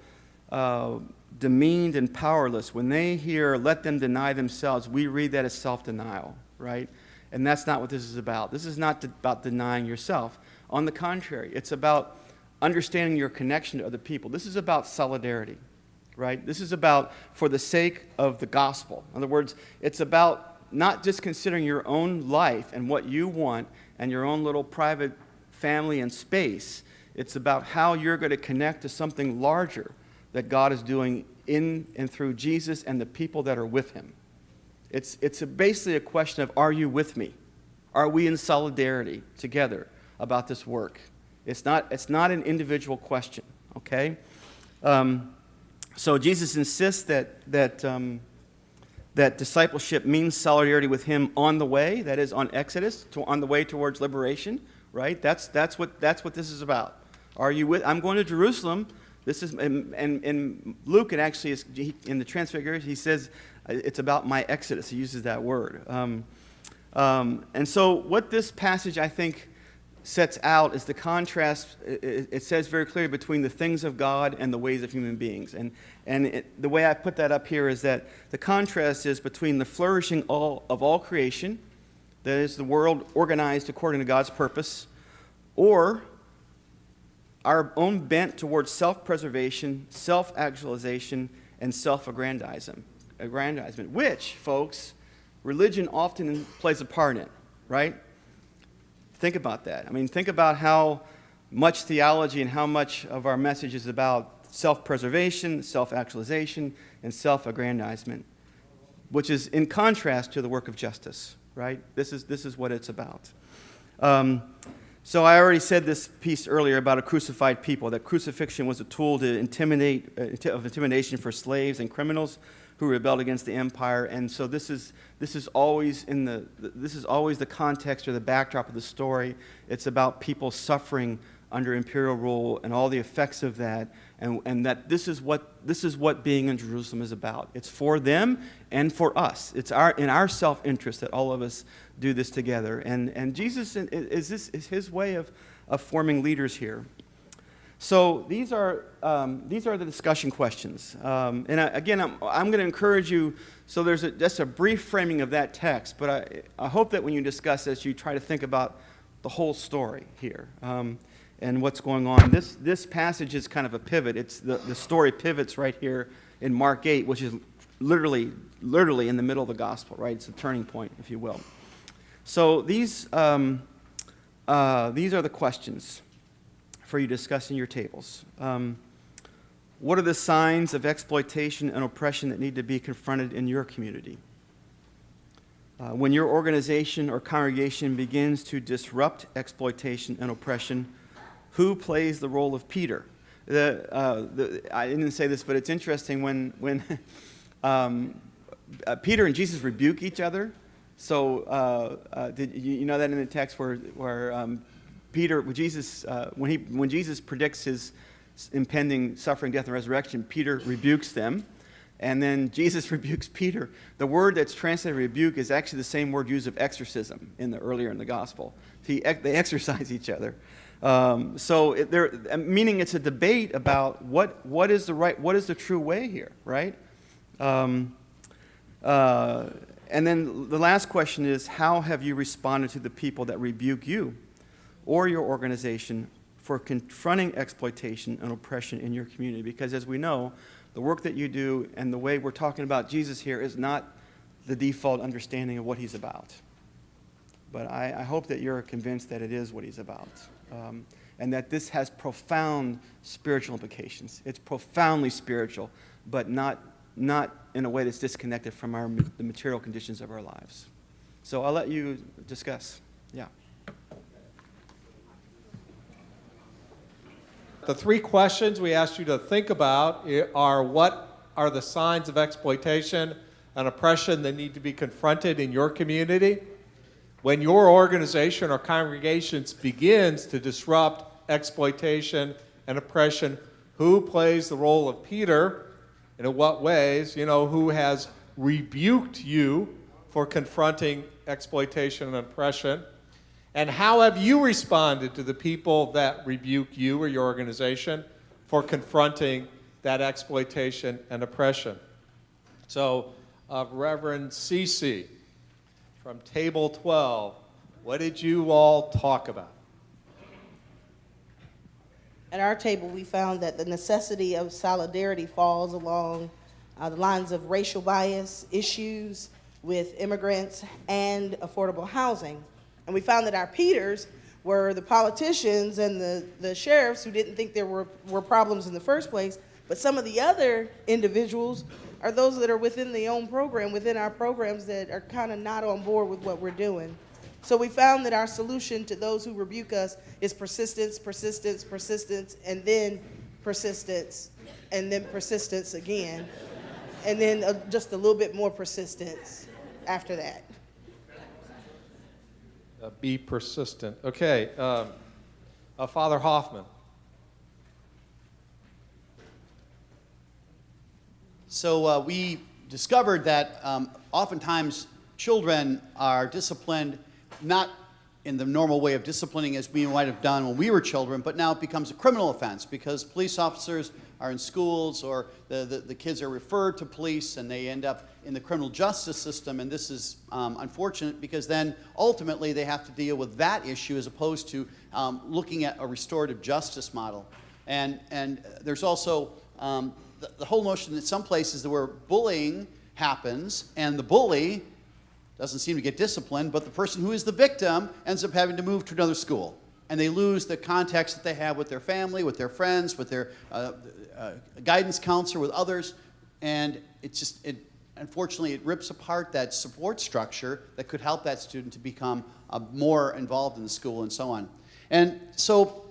demeaned and powerless, when they hear "let them deny themselves," we read that as self-denial, right? And that's not what this is about. This is not about denying yourself. On the contrary, it's about understanding your connection to other people. This is about solidarity, right? This is about for the sake of the gospel. In other words, it's about not just considering your own life and what you want and your own little private family and space. It's about how you're going to connect to something larger that God is doing in and through Jesus and the people that are with him. It's basically a question of, are you with me? Are we in solidarity together about this work? It's not an individual question, okay? So Jesus insists that discipleship means solidarity with him on the way, that is on Exodus, on the way towards liberation, right? That's what this is about. Are you with? I'm going to Jerusalem. This is, and Luke, it actually is, in the Transfiguration, he says it's about my Exodus. He uses that word. And so what this passage, I think, sets out is the contrast. It says very clearly between the things of God and the ways of human beings. And the way I put that up here is that the contrast is between the flourishing of all creation, that is the world organized according to God's purpose, or our own bent towards self-preservation, self-actualization, and self-aggrandizement, which, folks, religion often plays a part in, right? Think about that. I mean, think about how much theology and how much of our message is about self-preservation, self-actualization, and self-aggrandizement, which is in contrast to the work of justice, right? This is what it's about. So I already said this piece earlier about a crucified people, that crucifixion was a tool to intimidation for slaves and criminals who rebelled against the empire. And so this is always the context or the backdrop of the story. It's about people suffering under imperial rule and all the effects of that, and that this is what being in Jerusalem is about. It's for them and for us. It's in our self-interest that all of us do this together. And Jesus is his way of forming leaders here. So these are the discussion questions. And again, I'm going to encourage you. So there's just a brief framing of that text, but I hope that when you discuss this, you try to think about the whole story here. And what's going on. This passage is kind of a pivot. It's the story pivots right here in Mark 8, which is literally in the middle of the gospel, right? It's a turning point, if you will. So these are the questions for you to discuss in your tables. What are the signs of exploitation and oppression that need to be confronted in your community? When your organization or congregation begins to disrupt exploitation and oppression, who plays the role of Peter? I didn't say this, but it's interesting when Peter and Jesus rebuke each other. So did you know that in the text where Peter, when Jesus predicts his impending suffering, death, and resurrection, Peter rebukes them, and then Jesus rebukes Peter. The word that's translated rebuke is actually the same word used of exorcism earlier in the gospel. They exorcise each other. Meaning it's a debate about what is the true way here, right? And then the last question is, how have you responded to the people that rebuke you or your organization for confronting exploitation and oppression in your community? Because as we know, the work that you do and the way we're talking about Jesus here is not the default understanding of what he's about. But I hope that you're convinced that it is what he's about. And that this has profound spiritual implications. It's profoundly spiritual, but not in a way that's disconnected from the material conditions of our lives. So I'll let you discuss. Yeah. The three questions we asked you to think about are: what are the signs of exploitation and oppression that need to be confronted in your community? When your organization or congregations begins to disrupt exploitation and oppression, who plays the role of Peter, and in what ways? Who has rebuked you for confronting exploitation and oppression? And how have you responded to the people that rebuke you or your organization for confronting that exploitation and oppression? So, Reverend Cece, from Table 12, what did you all talk about? At our table, we found that the necessity of solidarity falls along the lines of racial bias issues with immigrants and affordable housing. And we found that our Peters were the politicians and the sheriffs who didn't think there were problems in the first place, but some of the other individuals are those that are within within our programs that are kind of not on board with what we're doing. So we found that our solution to those who rebuke us is persistence, persistence, persistence, and then persistence, and then persistence again, and then just a little bit more persistence after that. Be persistent. Okay, Father Hoffman. So we discovered that oftentimes children are disciplined not in the normal way of disciplining as we might have done when we were children, but now it becomes a criminal offense because police officers are in schools or the kids are referred to police and they end up in the criminal justice system, and this is unfortunate because then ultimately they have to deal with that issue as opposed to looking at a restorative justice model. And there's also the whole notion that some places where bullying happens and the bully doesn't seem to get disciplined, but the person who is the victim ends up having to move to another school. And they lose the context that they have with their family, with their friends, with their guidance counselor, with others. And it's just, unfortunately, it rips apart that support structure that could help that student to become more involved in the school and so on. And so,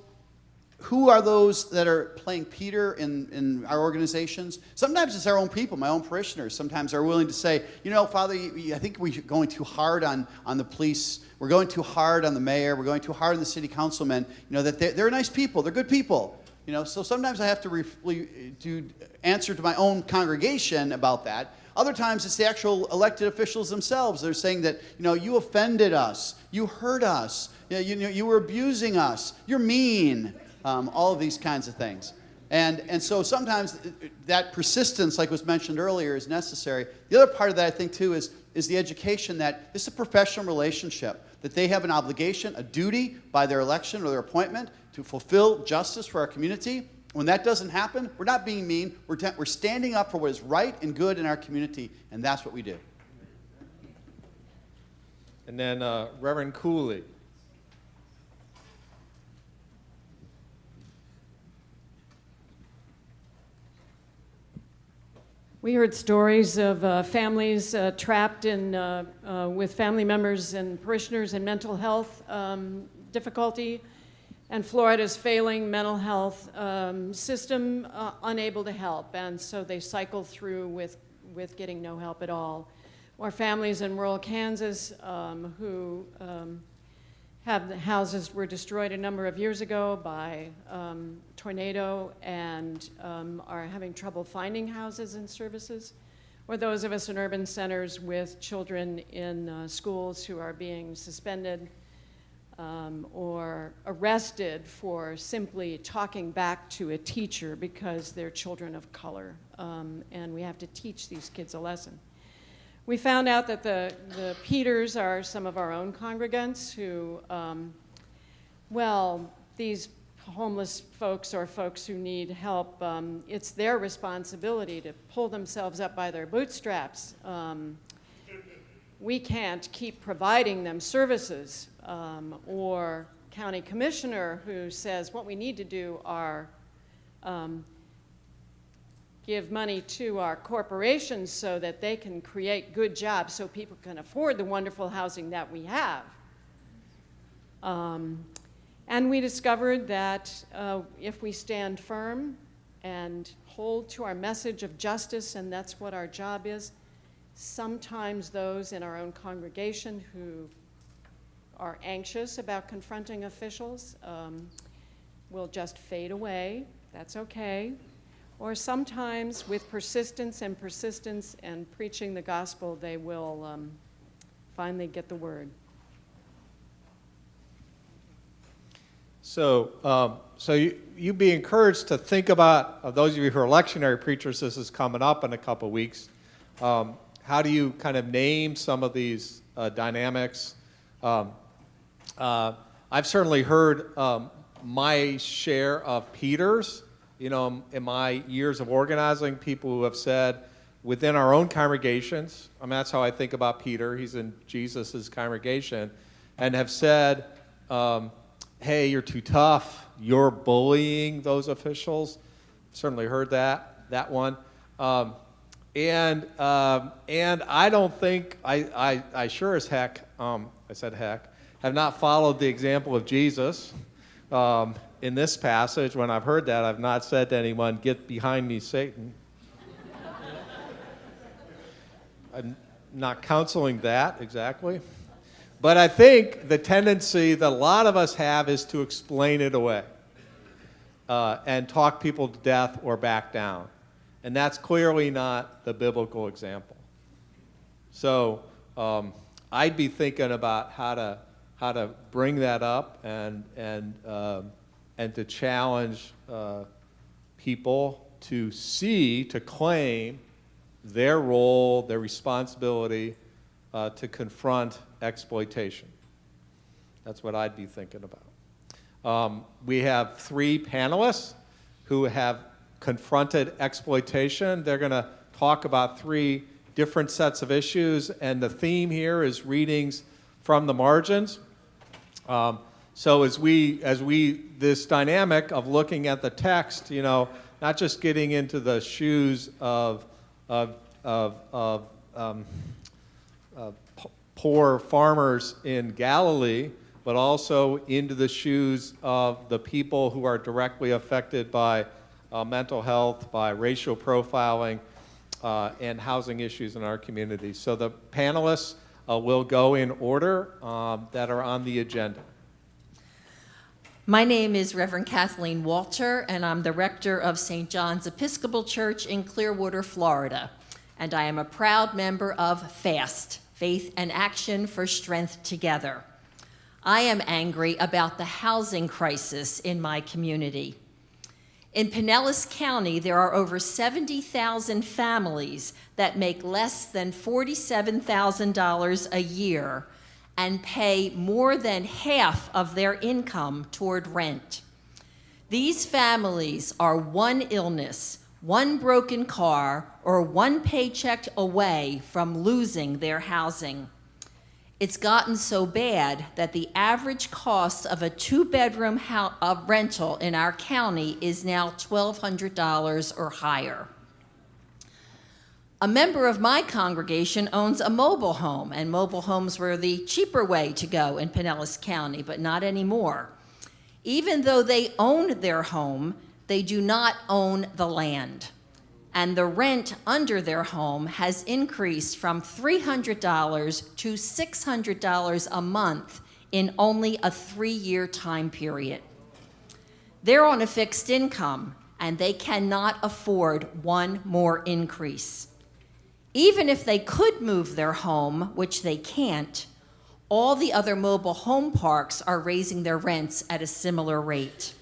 who are those that are playing Peter in our organizations? Sometimes it's our own people, my own parishioners. Sometimes are willing to say, you know, Father, I think we're going too hard on the police. We're going too hard on the mayor. We're going too hard on the city councilmen. You know, that they're nice people. They're good people. You know, so sometimes I have to answer to my own congregation about that. Other times it's the actual elected officials themselves. They're saying that, you know, you offended us. You hurt us. You were abusing us. You're mean. All of these kinds of things. And so sometimes that persistence, like was mentioned earlier, is necessary. The other part of that, I think, too, is the education that this is a professional relationship, that they have an obligation, a duty by their election or their appointment to fulfill justice for our community. When that doesn't happen, we're not being mean. We're standing up for what is right and good in our community, and that's what we do. And then Reverend Cooley. We heard stories of families trapped in, with family members and parishioners in mental health difficulty, and Florida's failing mental health system unable to help, and so they cycle through with getting no help at all. Or families in rural Kansas who have the houses were destroyed a number of years ago by tornado and are having trouble finding houses and services, or those of us in urban centers with children in schools who are being suspended or arrested for simply talking back to a teacher because they're children of color, and we have to teach these kids a lesson. We found out that the Peters are some of our own congregants who, well, these homeless folks or folks who need help, it's their responsibility to pull themselves up by their bootstraps. We can't keep providing them services, or county commissioner who says what we need to do are give money to our corporations so that they can create good jobs so people can afford the wonderful housing that we have. And we discovered that if we stand firm and hold to our message of justice, and that's what our job is, sometimes those in our own congregation who are anxious about confronting officials will just fade away. That's okay. Or sometimes with persistence and preaching the gospel, they will finally get the word. So, you be encouraged to think about, those of you who are lectionary preachers, this is coming up in a couple weeks. How do you kind of name some of these dynamics? I've certainly heard my share of Peters. You know, in my years of organizing, people who have said within our own congregations, I mean, that's how I think about Peter, he's in Jesus' congregation, and have said, hey, you're too tough, you're bullying those officials. Certainly heard that one. And I don't think, I sure as heck, I said heck, have not followed the example of Jesus. In this passage, when I've heard that, I've not said to anyone, get behind me, Satan. I'm not counseling that exactly. But I think the tendency that a lot of us have is to explain it away and talk people to death or back down. And that's clearly not the biblical example. So I'd be thinking about how to bring that up and to challenge people to claim their role, their responsibility to confront exploitation. That's what I'd be thinking about. We have 3 panelists who have confronted exploitation. They're going to talk about 3 different sets of issues, and the theme here is readings from the margins. So as this dynamic of looking at the text, you know, not just getting into the shoes of poor farmers in Galilee, but also into the shoes of the people who are directly affected by mental health, by racial profiling, and housing issues in our community. So the panelists will go in order that are on the agenda. My name is Reverend Kathleen Walter, and I'm the rector of St. John's Episcopal Church in Clearwater, Florida. And I am a proud member of FAST, Faith and Action for Strength Together. I am angry about the housing crisis in my community. In Pinellas County, there are over 70,000 families that make less than $47,000 a year and pay more than half of their income toward rent. These families are one illness, one broken car, or one paycheck away from losing their housing. It's gotten so bad that the average cost of a two-bedroom rental in our county is now $1,200 or higher. A member of my congregation owns a mobile home, and mobile homes were the cheaper way to go in Pinellas County, but not anymore. Even though they own their home, they do not own the land. And the rent under their home has increased from $300 to $600 a month in only a 3-year time period. They're on a fixed income, and they cannot afford one more increase. Even if they could move their home, which they can't, all the other mobile home parks are raising their rents at a similar rate.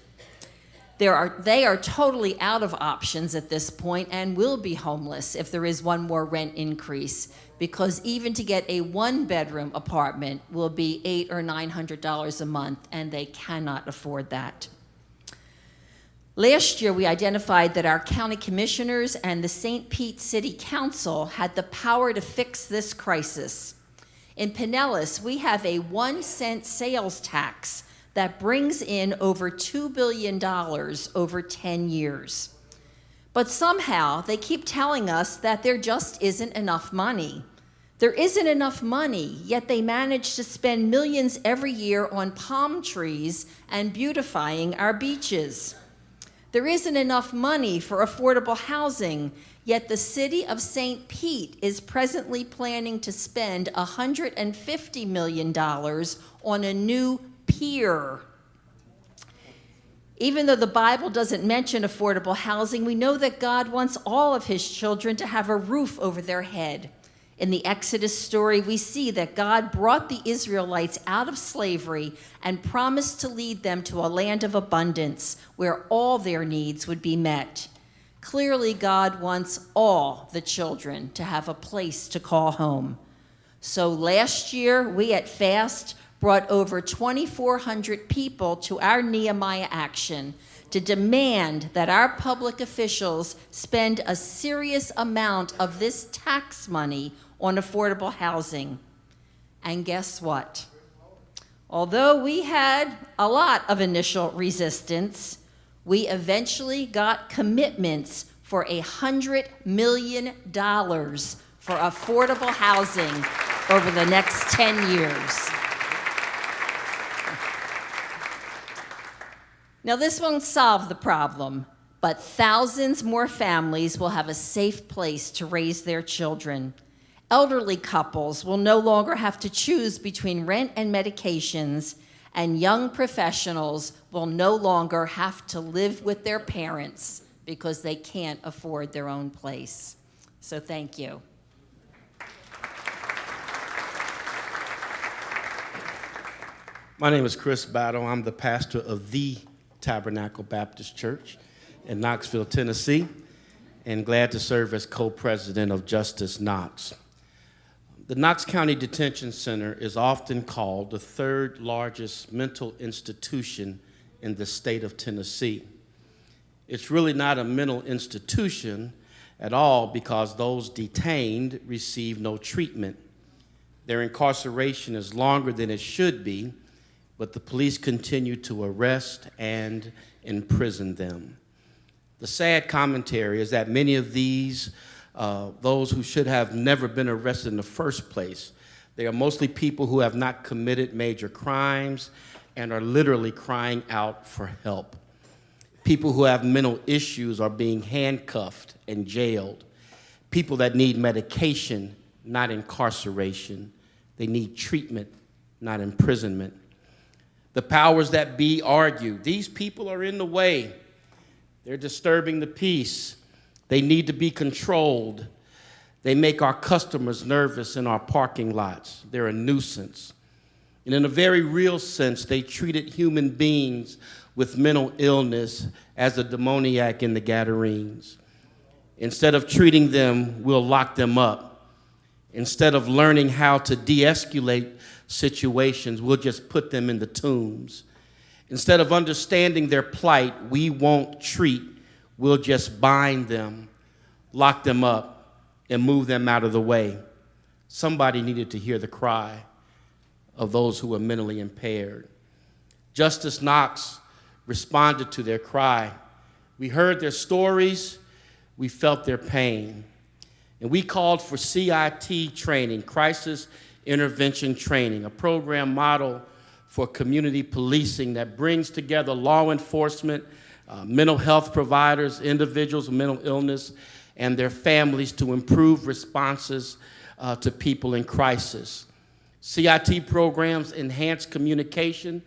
They are totally out of options at this point and will be homeless if there is one more rent increase, because even to get a one-bedroom apartment will be $800 or $900 a month, and they cannot afford that. Last year, we identified that our county commissioners and the St. Pete City Council had the power to fix this crisis. In Pinellas, we have a 1-cent sales tax that brings in over $2 billion over 10 years. But somehow, they keep telling us that there just isn't enough money. There isn't enough money, yet they manage to spend millions every year on palm trees and beautifying our beaches. There isn't enough money for affordable housing, yet the city of St. Pete is presently planning to spend $150 million on a new pier. Even though the Bible doesn't mention affordable housing, we know that God wants all of his children to have a roof over their head. In the Exodus story, we see that God brought the Israelites out of slavery and promised to lead them to a land of abundance where all their needs would be met. Clearly, God wants all the children to have a place to call home. So last year, we at FAST brought over 2,400 people to our Nehemiah Action to demand that our public officials spend a serious amount of this tax money on affordable housing. And guess what? Although we had a lot of initial resistance, we eventually got commitments for $100 million for affordable housing over the next 10 years. Now, this won't solve the problem, but thousands more families will have a safe place to raise their children. Elderly couples will no longer have to choose between rent and medications, and young professionals will no longer have to live with their parents because they can't afford their own place. So thank you. My name is Chris Battle. I'm the pastor of the Tabernacle Baptist Church in Knoxville, Tennessee, and glad to serve as co-president of Justice Knox. The Knox County Detention Center is often called the third largest mental institution in the state of Tennessee. It's really not a mental institution at all because those detained receive no treatment. Their incarceration is longer than it should be, but the police continue to arrest and imprison them. The sad commentary is that many of these those who should have never been arrested in the first place. They are mostly people who have not committed major crimes and are literally crying out for help. People who have mental issues are being handcuffed and jailed. People that need medication, not incarceration. They need treatment, not imprisonment. The powers that be argue, these people are in the way. They're disturbing the peace. They need to be controlled. They make our customers nervous in our parking lots. They're a nuisance. And in a very real sense, they treated human beings with mental illness as a demoniac in the Gadarenes. Instead of treating them, we'll lock them up. Instead of learning how to de-escalate situations, we'll just put them in the tombs. Instead of understanding their plight, we won't treat, we'll just bind them, lock them up, and move them out of the way. Somebody needed to hear the cry of those who are mentally impaired. Justice Knox responded to their cry. We heard their stories, we felt their pain, and we called for CIT training, crisis intervention training, a program model for community policing that brings together law enforcement, mental health providers, individuals with mental illness, and their families to improve responses to people in crisis. CIT programs enhance communication,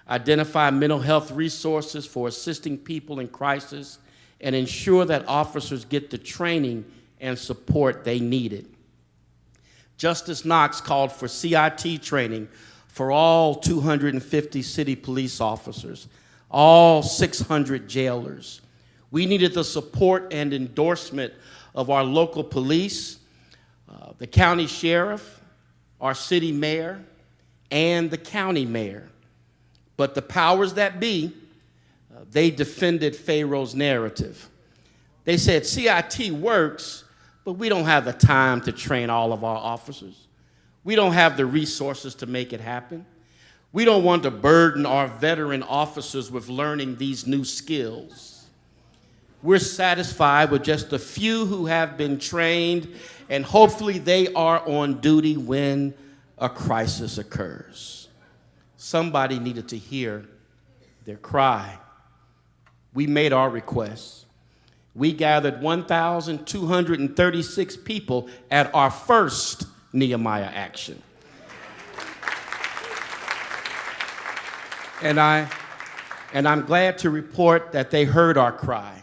identify mental health resources for assisting people in crisis, and ensure that officers get the training and support they needed. Justice Knox called for CIT training for all 250 city police officers, all 600 jailers. We needed the support and endorsement of our local police, the county sheriff, our city mayor, and the county mayor. But the powers that be, they defended Pharaoh's narrative. They said CIT works, but we don't have the time to train all of our officers. We don't have the resources to make it happen. We don't want to burden our veteran officers with learning these new skills. We're satisfied with just a few who have been trained, and hopefully they are on duty when a crisis occurs. Somebody needed to hear their cry. We made our requests. We gathered 1,236 people at our first Nehemiah action. And I'm glad to report that they heard our cry.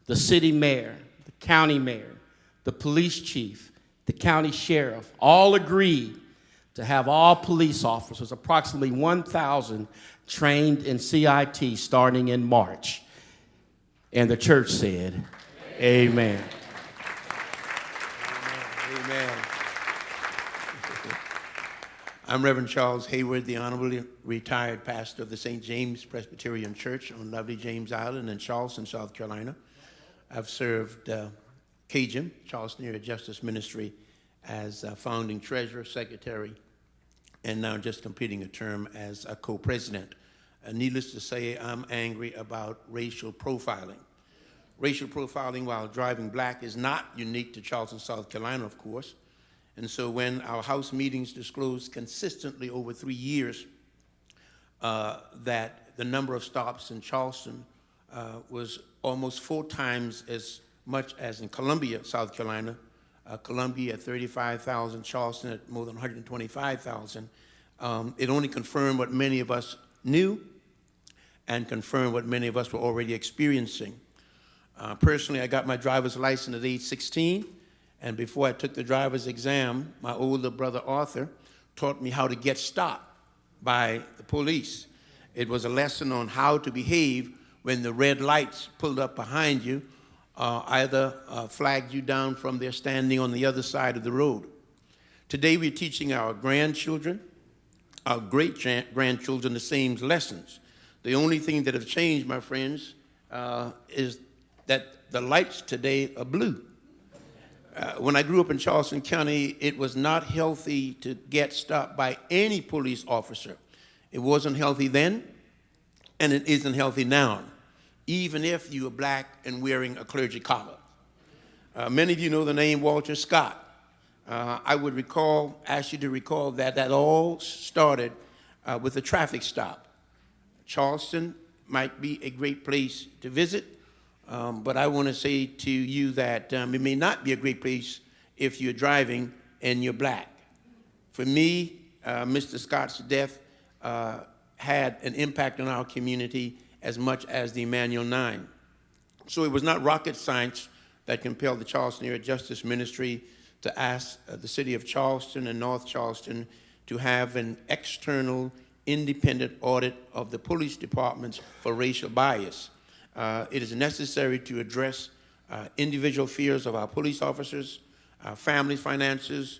The city mayor, the county mayor, the police chief, the county sheriff, all agreed to have all police officers, approximately 1,000, trained in CIT starting in March. And the church said, amen. Amen. I'm Reverend Charles Hayward, the honorably retired pastor of the St. James Presbyterian Church on lovely James Island in Charleston, South Carolina. I've served CAJM, Charleston Area Justice Ministry, as founding treasurer, secretary, and now just completing a term as a co-president. Needless to say, I'm angry about racial profiling. Racial profiling while driving black is not unique to Charleston, South Carolina, of course. And so when our House meetings disclosed consistently over 3 years that the number of stops in Charleston was almost 4 times as much as in Columbia, South Carolina, Columbia at 35,000, Charleston at more than 125,000, it only confirmed what many of us knew and confirmed what many of us were already experiencing. Personally, I got my driver's license at age 16, and before I took the driver's exam, my older brother Arthur taught me how to get stopped by the police. It was a lesson on how to behave when the red lights pulled up behind you, either flagged you down from their standing on the other side of the road. Today we're teaching our grandchildren, our great-grandchildren the same lessons. The only thing that have changed, my friends, is that the lights today are blue. When I grew up in Charleston County, it was not healthy to get stopped by any police officer. It wasn't healthy then, and it isn't healthy now, even if you are black and wearing a clergy collar. Many of you know the name Walter Scott. I would ask you to recall that all started with a traffic stop. Charleston might be a great place to visit, but I want to say to you that it may not be a great place if you're driving and you're black. For me, Mr. Scott's death had an impact on our community as much as the Emanuel 9. So it was not rocket science that compelled the Charleston Area Justice Ministry to ask the city of Charleston and North Charleston to have an external independent audit of the police departments for racial bias. It is necessary to address individual fears of our police officers, family finances,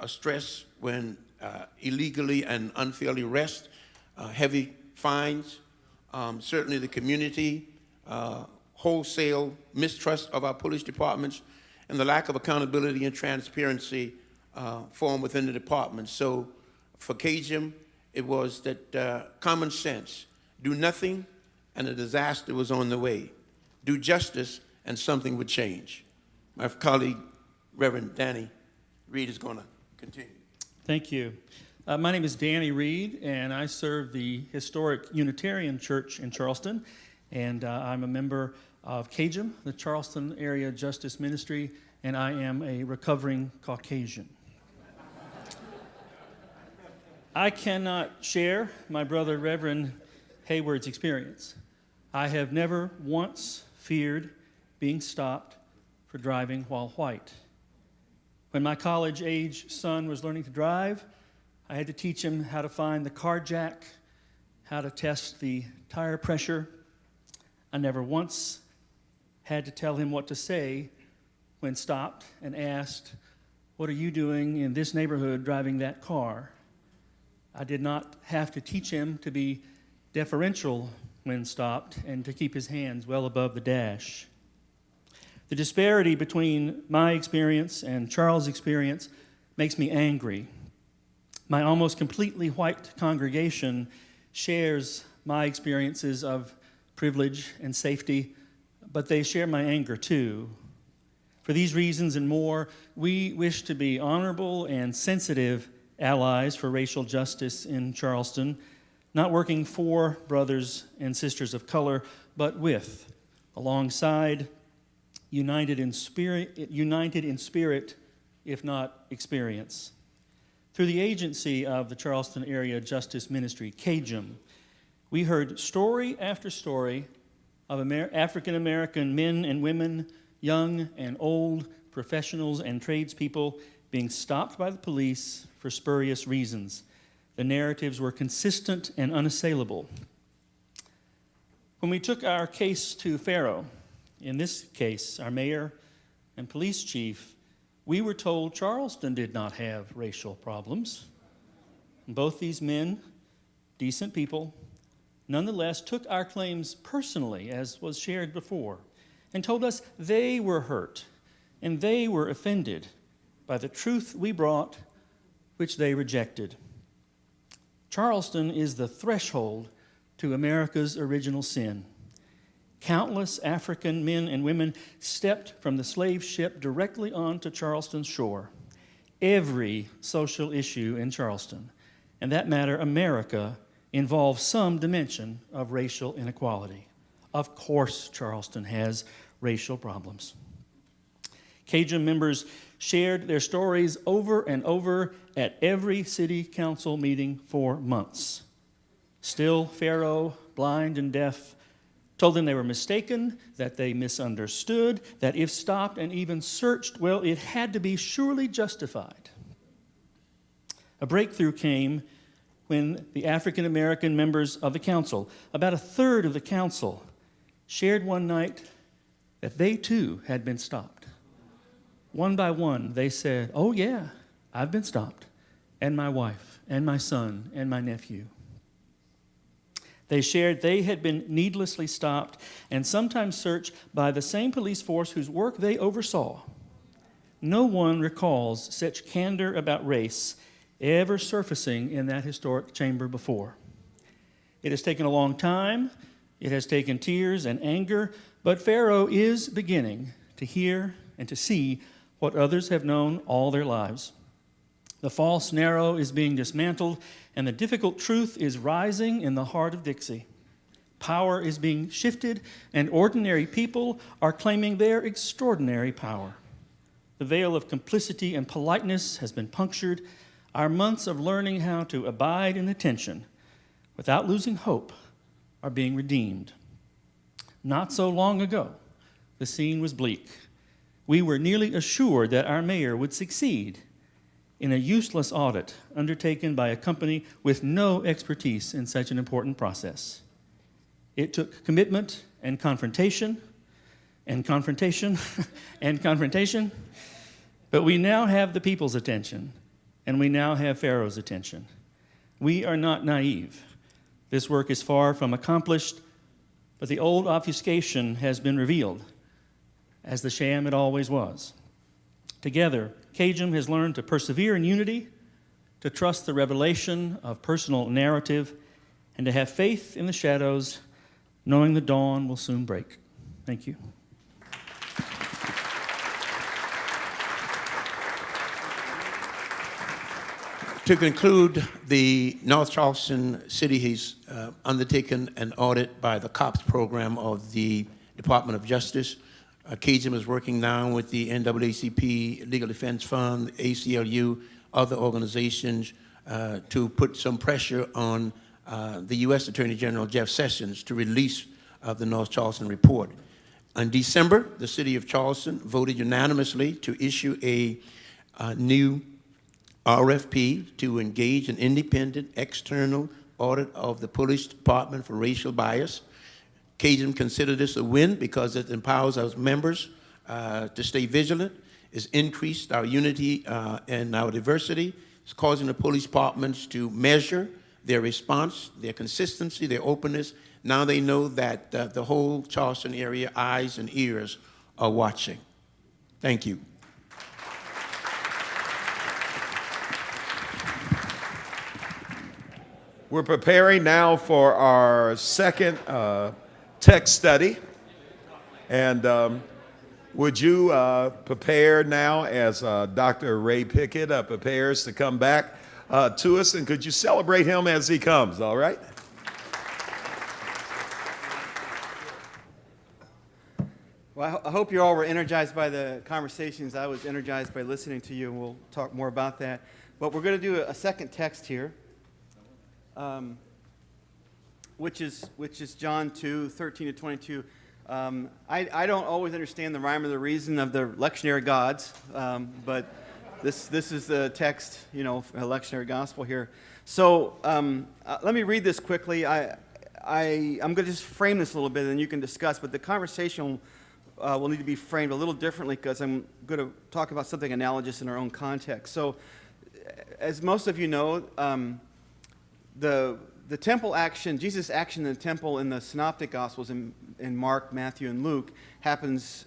stress when illegally and unfairly arrest, heavy fines, certainly the community, wholesale mistrust of our police departments, and the lack of accountability and transparency formed within the department. So for CAJM, it was that common sense, do nothing and a disaster was on the way. Do justice and something would change. My colleague, Reverend Danny Reed, is going to continue. Thank you. My name is Danny Reed, and I serve the historic Unitarian Church in Charleston, and I'm a member of CAJM, the Charleston Area Justice Ministry, and I am a recovering Caucasian. I cannot share my brother Reverend Hayward's experience. I have never once feared being stopped for driving while white. When my college-age son was learning to drive, I had to teach him how to find the car jack, how to test the tire pressure. I never once had to tell him what to say when stopped and asked, "What are you doing in this neighborhood driving that car?" I did not have to teach him to be deferential when stopped and to keep his hands well above the dash. The disparity between my experience and Charles' experience makes me angry. My almost completely white congregation shares my experiences of privilege and safety, but they share my anger too. For these reasons and more, we wish to be honorable and sensitive allies for racial justice in Charleston, not working for brothers and sisters of color, but with, alongside, united in spirit, if not experience. Through the agency of the Charleston Area Justice Ministry, CAJM, we heard story after story of African American men and women, young and old, professionals and tradespeople being stopped by the police for spurious reasons. The narratives were consistent and unassailable. When we took our case to Pharaoh, in this case, our mayor and police chief, we were told Charleston did not have racial problems. Both these men, decent people, nonetheless took our claims personally, as was shared before, and told us they were hurt and they were offended by the truth we brought, which they rejected. Charleston is the threshold to America's original sin. Countless African men and women stepped from the slave ship directly onto Charleston's shore. Every social issue in Charleston, and that matter, America, involves some dimension of racial inequality. Of course, Charleston has racial problems. CAJM members shared their stories over and over at every city council meeting for months. Still, Pharaoh, blind and deaf, told them they were mistaken, that they misunderstood, that if stopped and even searched, well, it had to be surely justified. A breakthrough came when the African American members of the council, about a third of the council, shared one night that they too had been stopped. One by one, they said, "Oh yeah, I've been stopped, and my wife, and my son, and my nephew." They shared they had been needlessly stopped and sometimes searched by the same police force whose work they oversaw. No one recalls such candor about race ever surfacing in that historic chamber before. It has taken a long time, it has taken tears and anger, but Pharaoh is beginning to hear and to see what others have known all their lives. The false narrow is being dismantled, and the difficult truth is rising in the heart of Dixie. Power is being shifted, and ordinary people are claiming their extraordinary power. The veil of complicity and politeness has been punctured. Our months of learning how to abide in the tension without losing hope are being redeemed. Not so long ago, the scene was bleak. We were nearly assured that our mayor would succeed in a useless audit undertaken by a company with no expertise in such an important process. It took commitment and confrontation, and confrontation, but we now have the people's attention, and we now have Pharaoh's attention. We are not naive. This work is far from accomplished, but the old obfuscation has been revealed as the sham it always was. Together, Cajun has learned to persevere in unity, to trust the revelation of personal narrative, and to have faith in the shadows, knowing the dawn will soon break. Thank you. To conclude, the North Charleston City has undertaken an audit by the COPS program of the Department of Justice. Cajun is working now with the NAACP, Legal Defense Fund, ACLU, other organizations to put some pressure on the U.S. Attorney General Jeff Sessions to release the North Charleston report. In December, the City of Charleston voted unanimously to issue a new RFP to engage an independent external audit of the Police Department for racial bias. Cajun consider this a win because it empowers our members to stay vigilant. It's increased our unity and our diversity. It's causing the police departments to measure their response, their consistency, their openness. Now they know that the whole Charleston area, eyes and ears, are watching. Thank you. We're preparing now for our second text study. And would you prepare now as Dr. Ray Pickett prepares to come back to us? And could you celebrate him as he comes, all right? Well, I hope you all were energized by the conversations. I was energized by listening to you, and we'll talk more about that. But we're going to do a second text here, which is John 2:13-22. I don't always understand the rhyme or the reason of the lectionary gods, but this is the text, a lectionary gospel here. So let me read this quickly. I'm going to just frame this a little bit, and then you can discuss. But the conversation will need to be framed a little differently because I'm going to talk about something analogous in our own context. So, as most of you know, the temple action, Jesus' action in the temple in the Synoptic Gospels in Mark, Matthew, and Luke happens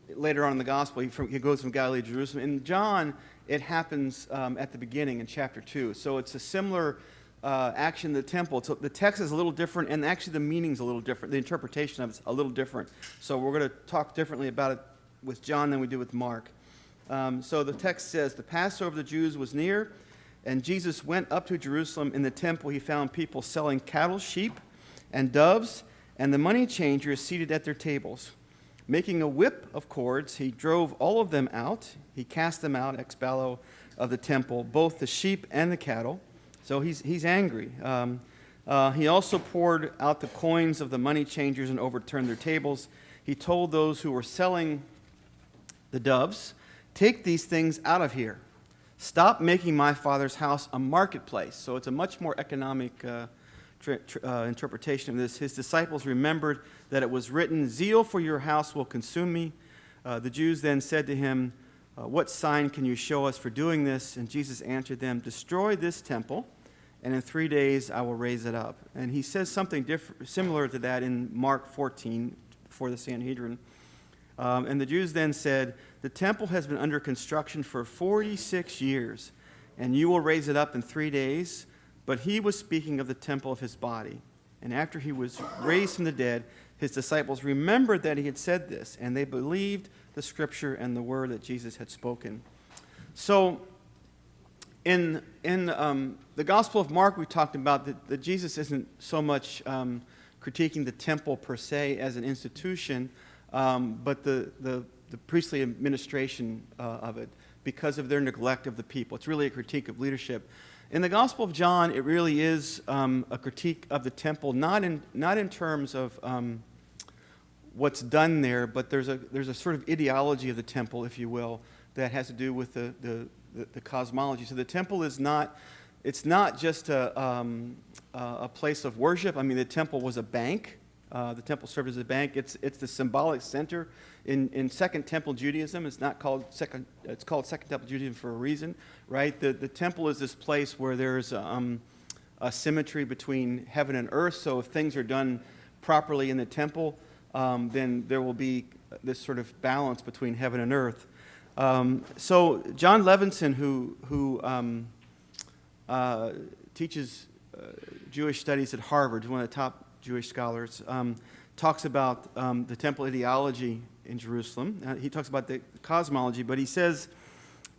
later on in the Gospel. He goes from Galilee to Jerusalem. In John, it happens at the beginning in chapter 2. So it's a similar action in the temple. So the text is a little different, and actually the meaning's a little different. The interpretation of it's a little different. So we're going to talk differently about it with John than we do with Mark. So the text says, "The Passover of the Jews was near, and Jesus went up to Jerusalem. In the temple he found people selling cattle, sheep, and doves, and the money changers seated at their tables. Making a whip of cords, he drove all of them out. He cast them out, ex ballo, of the temple, both the sheep and the cattle." So he's angry. He also poured out the coins of the money changers and overturned their tables. He told those who were selling the doves, "Take these things out of here. Stop making my Father's house a marketplace." So it's a much more economic interpretation of this. His disciples remembered that it was written, "Zeal for your house will consume me." The Jews then said to him, "What sign can you show us for doing this?" And Jesus answered them, "Destroy this temple, and in 3 days I will raise it up." And he says something similar to that in Mark 14 before the Sanhedrin. And the Jews then said, "The temple has been under construction for 46 years, and you will raise it up in 3 days." But he was speaking of the temple of his body. And after he was raised from the dead, his disciples remembered that he had said this, and they believed the scripture and the word that Jesus had spoken. So in the Gospel of Mark, we talked about that Jesus isn't so much critiquing the temple per se as an institution, but the priestly administration of it because of their neglect of the people. It's really a critique of leadership. In the Gospel of John, it really is a critique of the temple, not in terms of what's done there, but there's a sort of ideology of the temple, if you will, that has to do with the cosmology. So the temple is not, it's not just a place of worship. I mean, the temple was a bank. The temple served as a bank. It's the symbolic center. In Second Temple Judaism, it's called Second Temple Judaism for a reason, right? The temple is this place where there's a symmetry between heaven and earth. So if things are done properly in the temple, then there will be this sort of balance between heaven and earth. So John Levinson, who teaches Jewish studies at Harvard, one of the top Jewish scholars, talks about the temple ideology in Jerusalem. He talks about the cosmology, but he says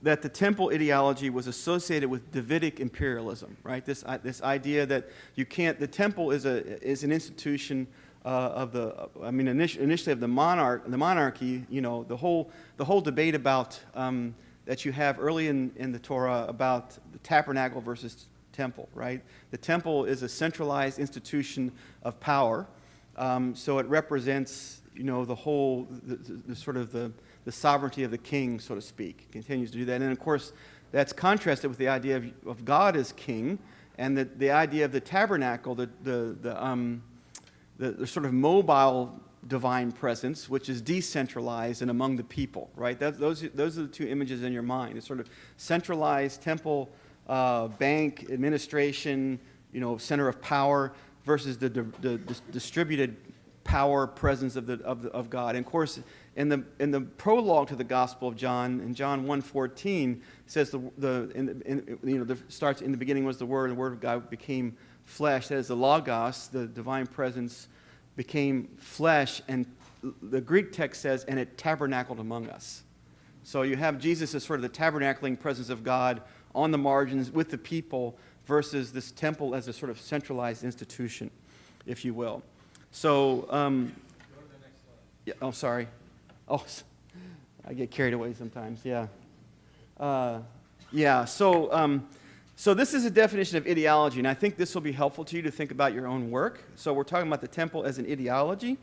that the temple ideology was associated with Davidic imperialism, right? This idea that you can't, the temple is an institution initially of the monarchy. You know, the whole debate about that you have early in the Torah about the tabernacle versus temple, right? The temple is a centralized institution of power, so it represents, you know, the sort of the sovereignty of the king, so to speak. It continues to do that, and of course, that's contrasted with the idea of God as king, and the idea of the tabernacle, the sort of mobile divine presence, which is decentralized and among the people, right? Those are the two images in your mind. It's sort of centralized temple, bank, administration, you know, center of power, versus the distributed power presence of God. And of course, in the prologue to the Gospel of John, in John 1:14, says starts in the beginning was the Word, and the Word of God became flesh. That is, the Logos, the divine presence, became flesh, and the Greek text says, and it tabernacled among us. So you have Jesus as sort of the tabernacling presence of God on the margins with the people, versus this temple as a sort of centralized institution, if you will. So, go to the next slide. Yeah, oh, sorry. Oh, I get carried away sometimes, yeah. So this is a definition of ideology, and I think this will be helpful to you to think about your own work. So we're talking about the temple as an ideology,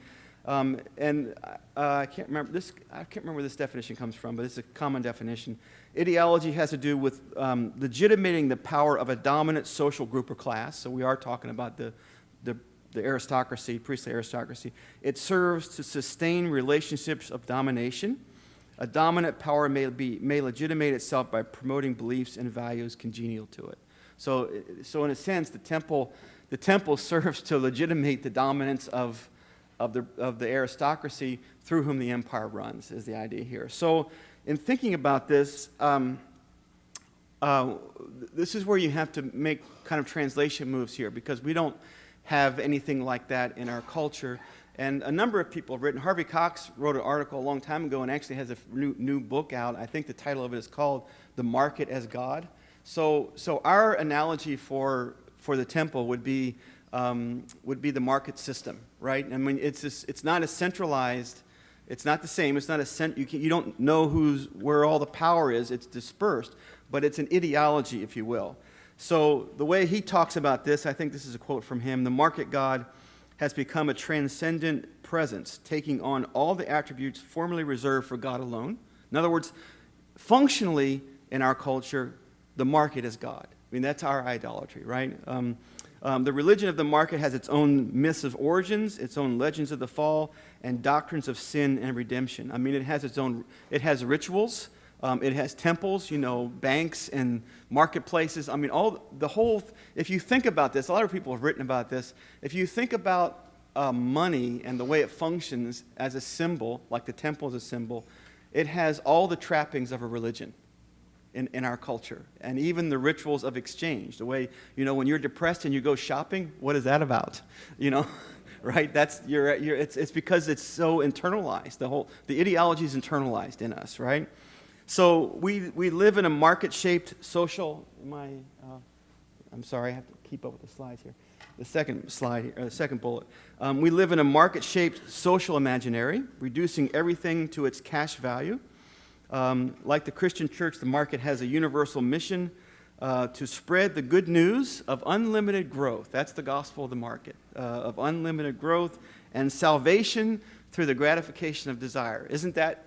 and I can't remember where this definition comes from, but it's a common definition. Ideology has to do with legitimating the power of a dominant social group or class. So we are talking about the aristocracy, priestly aristocracy. It serves to sustain relationships of domination. A dominant power may legitimate itself by promoting beliefs and values congenial to it. So in a sense, the temple serves to legitimate the dominance of the aristocracy through whom the empire runs, is the idea here. So in thinking about this, this is where you have to make kind of translation moves here, because we don't have anything like that in our culture. And a number of people have written. Harvey Cox wrote an article a long time ago and actually has a new book out. I think the title of it is called "The Market as God." So our analogy for the temple would be the market system, right? I mean, it's not a centralized. It's not the same. It's not you don't know where all the power is. It's dispersed, but it's an ideology, if you will. So the way he talks about this, I think this is a quote from him: "The market God has become a transcendent presence, taking on all the attributes formerly reserved for God alone." In other words, functionally in our culture, the market is God. I mean, that's our idolatry, right? The religion of the market has its own myths of origins, its own legends of the fall, and doctrines of sin and redemption. I mean, it has rituals, it has temples, you know, banks and marketplaces. I mean, if you think about this, a lot of people have written about this. If you think about money and the way it functions as a symbol, like the temple is a symbol, it has all the trappings of a religion in our culture, and even the rituals of exchange. The way, you know, when you're depressed and you go shopping, what is that about? You know, right? It's because it's so internalized. The ideology is internalized in us, right? So we live in a market-shaped social. I'm sorry, I have to keep up with the slides here. The second slide, or the second bullet. We live in a market-shaped social imaginary, reducing everything to its cash value. Like the Christian church, the market has a universal mission to spread the good news of unlimited growth. That's the gospel of the market, of unlimited growth and salvation through the gratification of desire.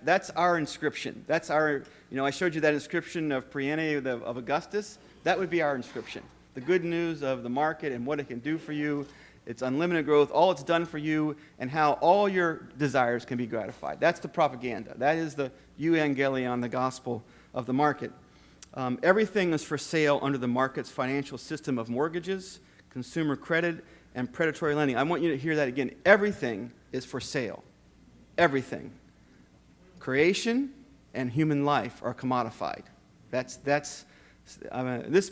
That's our inscription. That's our, I showed you that inscription of Priene of Augustus. That would be our inscription. The good news of the market and what it can do for you. It's unlimited growth, all it's done for you, and how all your desires can be gratified. That's the propaganda. That is the euangelion, the gospel of the market. Everything is for sale under the market's financial system of mortgages, consumer credit, and predatory lending. I want you to hear that again. Everything is for sale. Everything. Creation and human life are commodified. This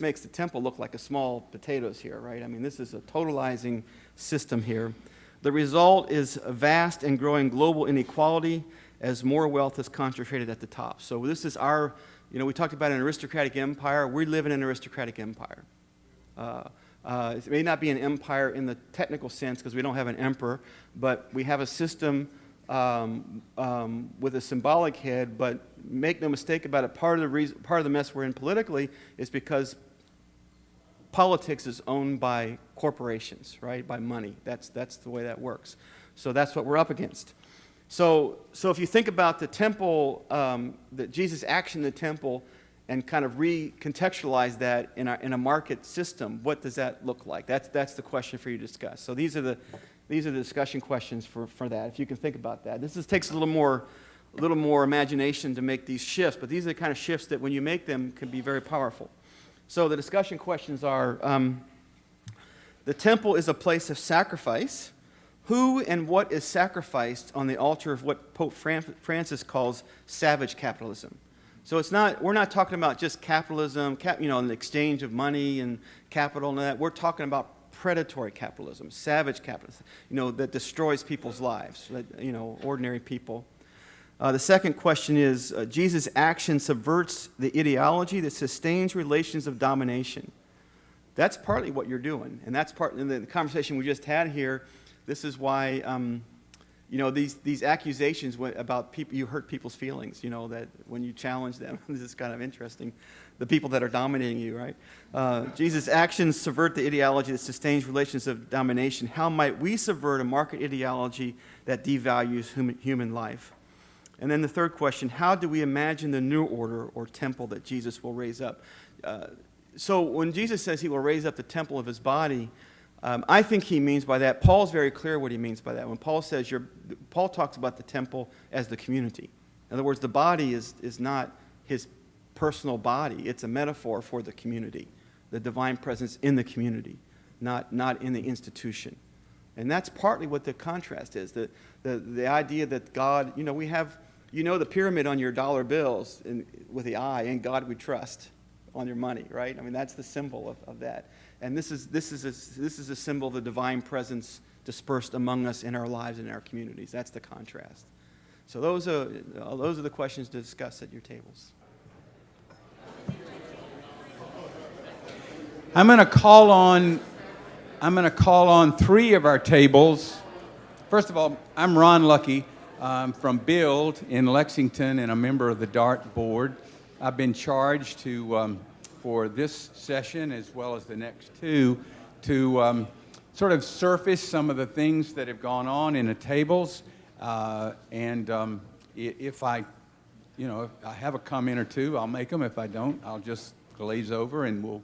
makes the temple look like a small potatoes here, right? I mean, this is a totalizing system here. The result is a vast and growing global inequality as more wealth is concentrated at the top. So this is our, we talked about an aristocratic empire. We live in an aristocratic empire. It may not be an empire in the technical sense because we don't have an emperor, but we have a system with a symbolic head, but make no mistake about it, part of the mess we're in politically is because politics is owned by corporations, right? By money. That's the way that works. So that's what we're up against. So if you think about the temple, Jesus' action in the temple, and kind of recontextualize that in a market system, what does that look like? That's the question for you to discuss. So these are the discussion questions for that, if you can think about that. This takes a little more imagination to make these shifts, but these are the kind of shifts that when you make them can be very powerful. So the discussion questions are, the temple is a place of sacrifice. Who and what is sacrificed on the altar of what Pope Francis calls savage capitalism? So we're not talking about just capitalism, an exchange of money and capital and that. We're talking about predatory capitalism, savage capitalism, that destroys people's lives, ordinary people. The second question is, Jesus' action subverts the ideology that sustains relations of domination. That's partly what you're doing, and that's part in the conversation we just had here. This is why, these accusations about people, you hurt people's feelings, that when you challenge them, this is kind of interesting, the people that are dominating you, right? Jesus' actions subvert the ideology that sustains relations of domination. How might we subvert a market ideology that devalues human life? And then the third question, how do we imagine the new order or temple that Jesus will raise up? So when Jesus says he will raise up the temple of his body, I think he means by that, Paul's very clear what he means by that. When Paul says, Paul talks about the temple as the community. In other words, the body is not his personal body. It's a metaphor for the community, the divine presence in the community, not in the institution. And that's partly what the contrast is, the idea that God, we have, the pyramid on your dollar bills with the eye, in God we trust, on your money, right? I mean, that's the symbol of that. And this is a symbol of the divine presence dispersed among us in our lives and in our communities. That's the contrast. So those are the questions to discuss at your tables. I'm going to call on three of our tables. First of all, I'm Ron Lucky. I'm from Build in Lexington and a member of the DART board. I've been charged for this session as well as the next two to sort of surface some of the things that have gone on in the tables. If I have a comment or two, I'll make them. If I don't, I'll just glaze over and we'll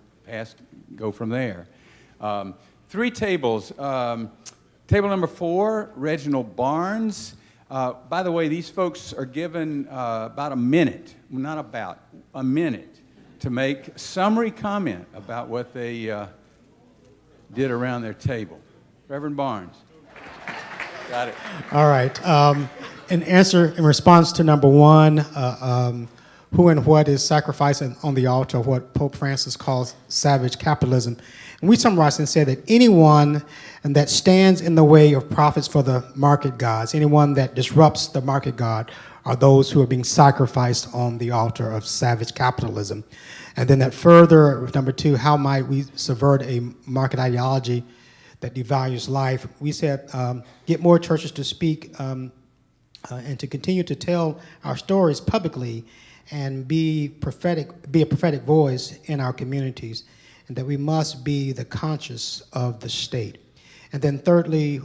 go from there. Three tables. Table number 4, Reginald Barnes. By the way, these folks are given about a minute, a minute, to make summary comment about what they did around their table. Reverend Barnes. Got it. All right. In response to number 1, who and what is sacrificing on the altar of what Pope Francis calls savage capitalism. And we summarized and said that anyone that stands in the way of profits for the market gods, anyone that disrupts the market god, are those who are being sacrificed on the altar of savage capitalism. And then that further, number two, how might we subvert a market ideology that devalues life? We said get more churches to speak and to continue to tell our stories publicly and be a prophetic voice in our communities, and that we must be the conscience of the state. And then thirdly,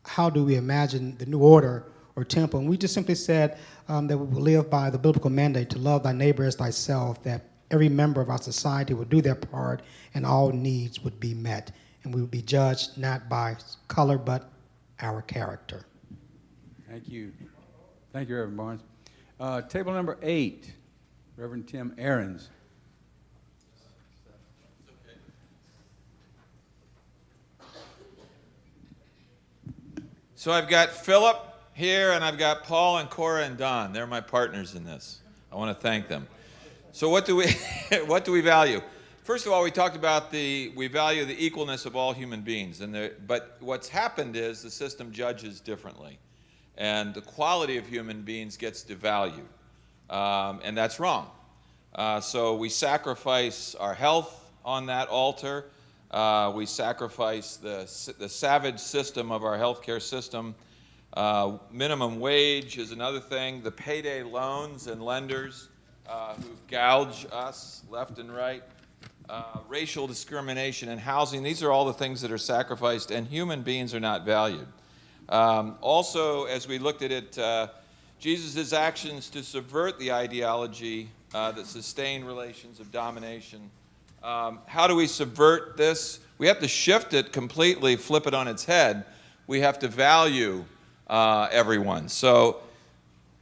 how do we imagine the new order or temple? And we just simply said that we will live by the biblical mandate to love thy neighbor as thyself, that every member of our society would do their part and all needs would be met. And we would be judged not by color, but our character. Thank you. Thank you, Reverend Barnes. Table number 8, Reverend Tim Ahrens. So I've got Philip here, and I've got Paul and Cora and Don. They're my partners in this. I want to thank them. So what do we value? First of all, we talked about we value the equalness of all human beings, but what's happened is the system judges differently, and the quality of human beings gets devalued, and that's wrong. So we sacrifice our health on that altar. We sacrifice the savage system of our healthcare system. Minimum wage is another thing. The payday loans and lenders who gouge us left and right. Racial discrimination in housing. These are all the things that are sacrificed, and human beings are not valued. Also, as we looked at it, Jesus' actions to subvert the ideology that sustained relations of domination. How do we subvert this? We have to shift it completely, flip it on its head. We have to value everyone. So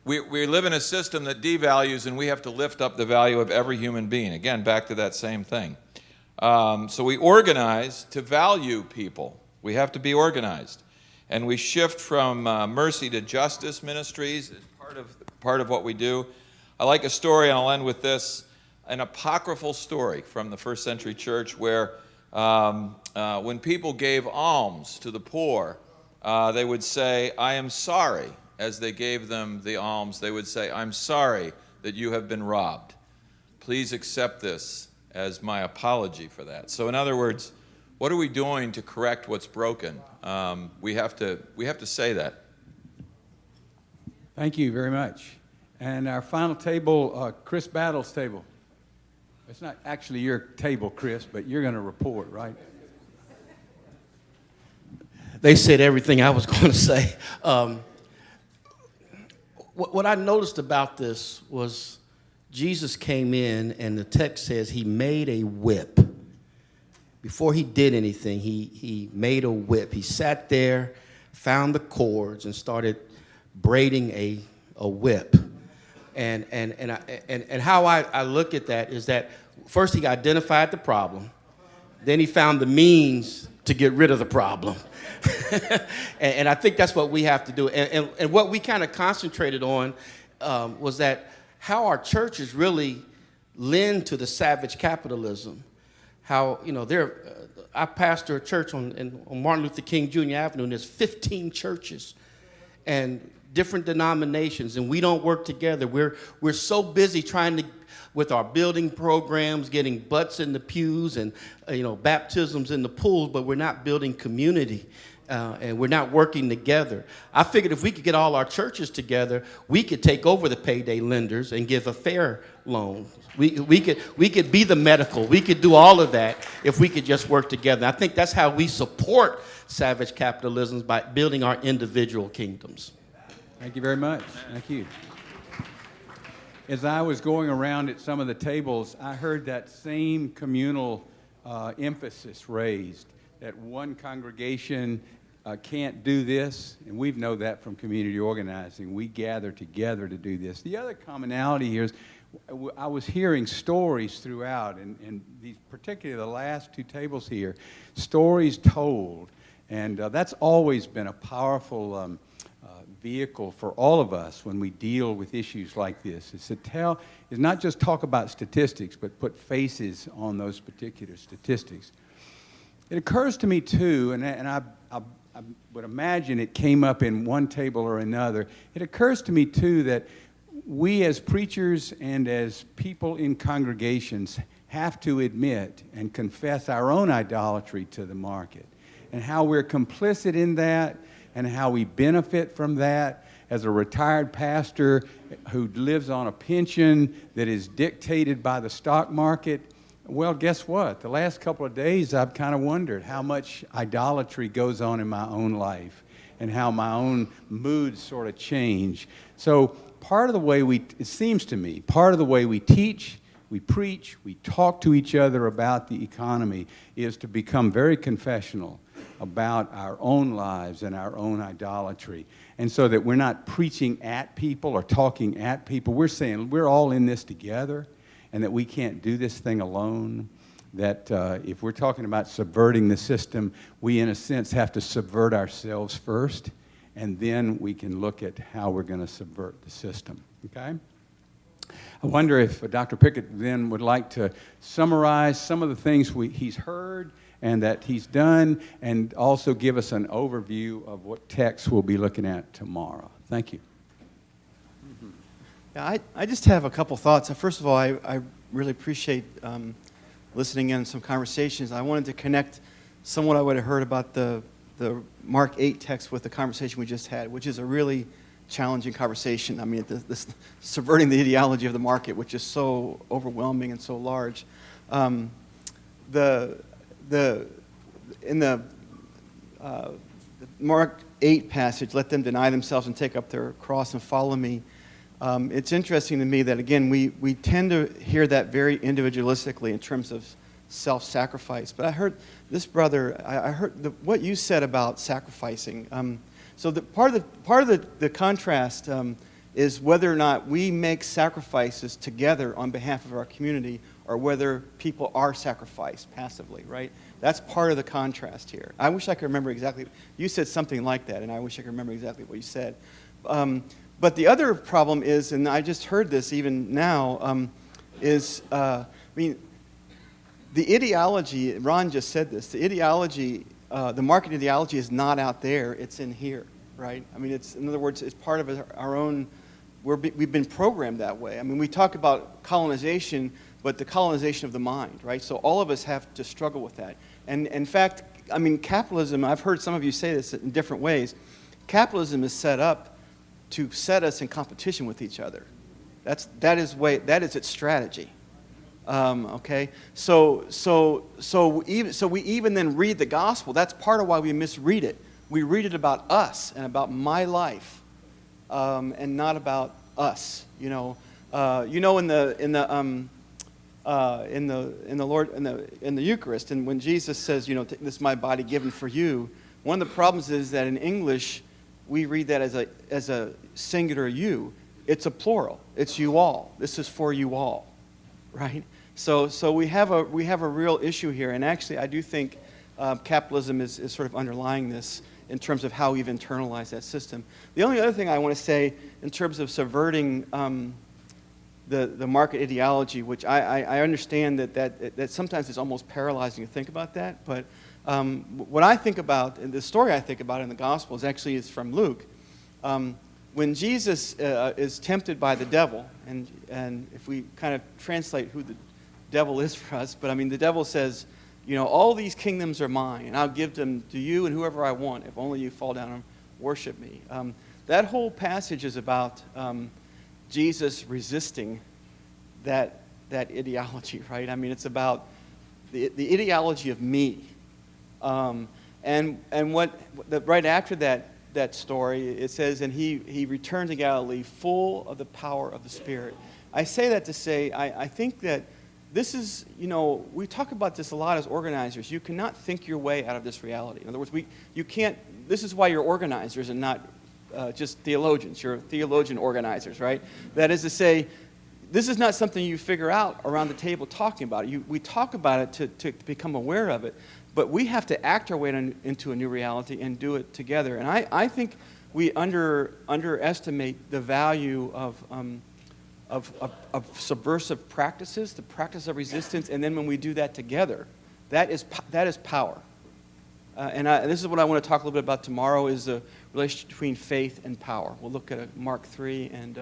we live in a system that devalues, and we have to lift up the value of every human being. Again, back to that same thing. So we organize to value people. We have to be organized. And we shift from mercy to justice ministries as part of what we do. I like a story, and I'll end with this, an apocryphal story from the first century church where when people gave alms to the poor, they would say, I am sorry. As they gave them the alms, they would say, I'm sorry that you have been robbed. Please accept this as my apology for that. So in other words, what are we doing to correct what's broken? We have to say that. Thank you very much. And our final table, Chris Battle's table. It's not actually your table, Chris, but you're going to report, right? They said everything I was going to say. What I noticed about this was Jesus came in, and the text says he made a whip. Before he did anything, he made a whip. He sat there, found the cords, and started braiding a whip. And how I look at that is that first he identified the problem, then he found the means to get rid of the problem. and I think that's what we have to do. And what we kind of concentrated on was that how our churches really lend to the savage capitalism. How, I pastor a church on Martin Luther King Jr. Avenue, and there's 15 churches and different denominations, and we don't work together. We're so busy trying to, with our building programs, getting butts in the pews and baptisms in the pools, but we're not building community. And we're not working together. I figured if we could get all our churches together, we could take over the payday lenders and give a fair loan. We could be the medical. We could do all of that if we could just work together. I think that's how we support savage capitalism, by building our individual kingdoms. Thank you very much. Thank you. As I was going around at some of the tables, I heard that same communal emphasis raised, that one congregation can't do this, and we know that from community organizing. We gather together to do this. The other commonality here is I was hearing stories throughout, and these, particularly the last two tables here, stories told, and that's always been a powerful vehicle for all of us when we deal with issues like this. Is not just talk about statistics, but put faces on those particular statistics. It occurs to me, too, and I would imagine it came up in one table or another. It occurs to me, too, that we as preachers and as people in congregations have to admit and confess our own idolatry to the market and how we're complicit in that and how we benefit from that. As a retired pastor who lives on a pension that is dictated by the stock market, well, guess what? The last couple of days I've kind of wondered how much idolatry goes on in my own life and how my own moods sort of change. So part of the way it seems to me, part of the way we teach, we preach, we talk to each other about the economy is to become very confessional about our own lives and our own idolatry. And so that we're not preaching at people or talking at people. We're saying we're all in this together and that we can't do this thing alone. That if we're talking about subverting the system, we in a sense have to subvert ourselves first, and then we can look at how we're going to subvert the system. Okay? I wonder if Dr. Pickett then would like to summarize some of the things he's heard and that he's done, and also give us an overview of what text we'll be looking at tomorrow. Thank you. Yeah, I just have a couple thoughts. First of all, I really appreciate listening in some conversations. I wanted to connect somewhat I would have heard about the Mark 8 text with the conversation we just had, which is a really challenging conversation. I mean, this subverting the ideology of the market, which is so overwhelming and so large. In the Mark 8 passage, let them deny themselves and take up their cross and follow me. It's interesting to me that, again, we tend to hear that very individualistically in terms of self-sacrifice. But I heard this brother, I heard what you said about sacrificing. So part of the contrast is whether or not we make sacrifices together on behalf of our community or whether people are sacrificed passively, right? That's part of the contrast here. I wish I could remember exactly. You said something like that, and I wish I could remember exactly what you said. But the other problem is, and I just heard this even now, I mean, the ideology, Ron just said this, the ideology, the market ideology is not out there, it's in here, right? I mean, in other words, it's part of our own, we've been programmed that way. I mean, we talk about colonization, but the colonization of the mind, right? So all of us have to struggle with that. And in fact, I mean, capitalism, I've heard some of you say this in different ways, capitalism is set up to set us in competition with each other. That is its strategy. Okay, so we even then read the gospel. That's part of why we misread it. We read it about us and about my life, and not about us. In the Eucharist, and when Jesus says, this is my body given for you, one of the problems is that in English we read that as a singular you. It's a plural. It's you all. This is for you all, right? So we have a real issue here, and actually I do think capitalism is sort of underlying this in terms of how we've internalized that system. The only other thing I want to say in terms of subverting the market ideology, which I understand that sometimes it's almost paralyzing to think about that, but what I think about, and the story I think about in the Gospels actually is from Luke. When Jesus is tempted by the devil, and if we kind of translate who the devil is for us, but I mean the devil says, all these kingdoms are mine, and I'll give them to you and whoever I want, if only you fall down and worship me. That whole passage is about Jesus resisting that ideology, right? I mean, it's about the ideology of me. And right after that story, it says, and he returned to Galilee full of the power of the Spirit. I say that to say, I think that this is, we talk about this a lot as organizers. You cannot think your way out of this reality. In other words, you can't, this is why you're organizers and not just theologians. You're theologian organizers, right? That is to say, this is not something you figure out around the table talking about it. We talk about it to become aware of it, but we have to act our way into a new reality and do it together. And I think we underestimate the value of subversive practices, the practice of resistance, and then when we do that together, that is power, This is what I want to talk a little bit about tomorrow, is the relationship between faith and power. We'll look at Mark 3 and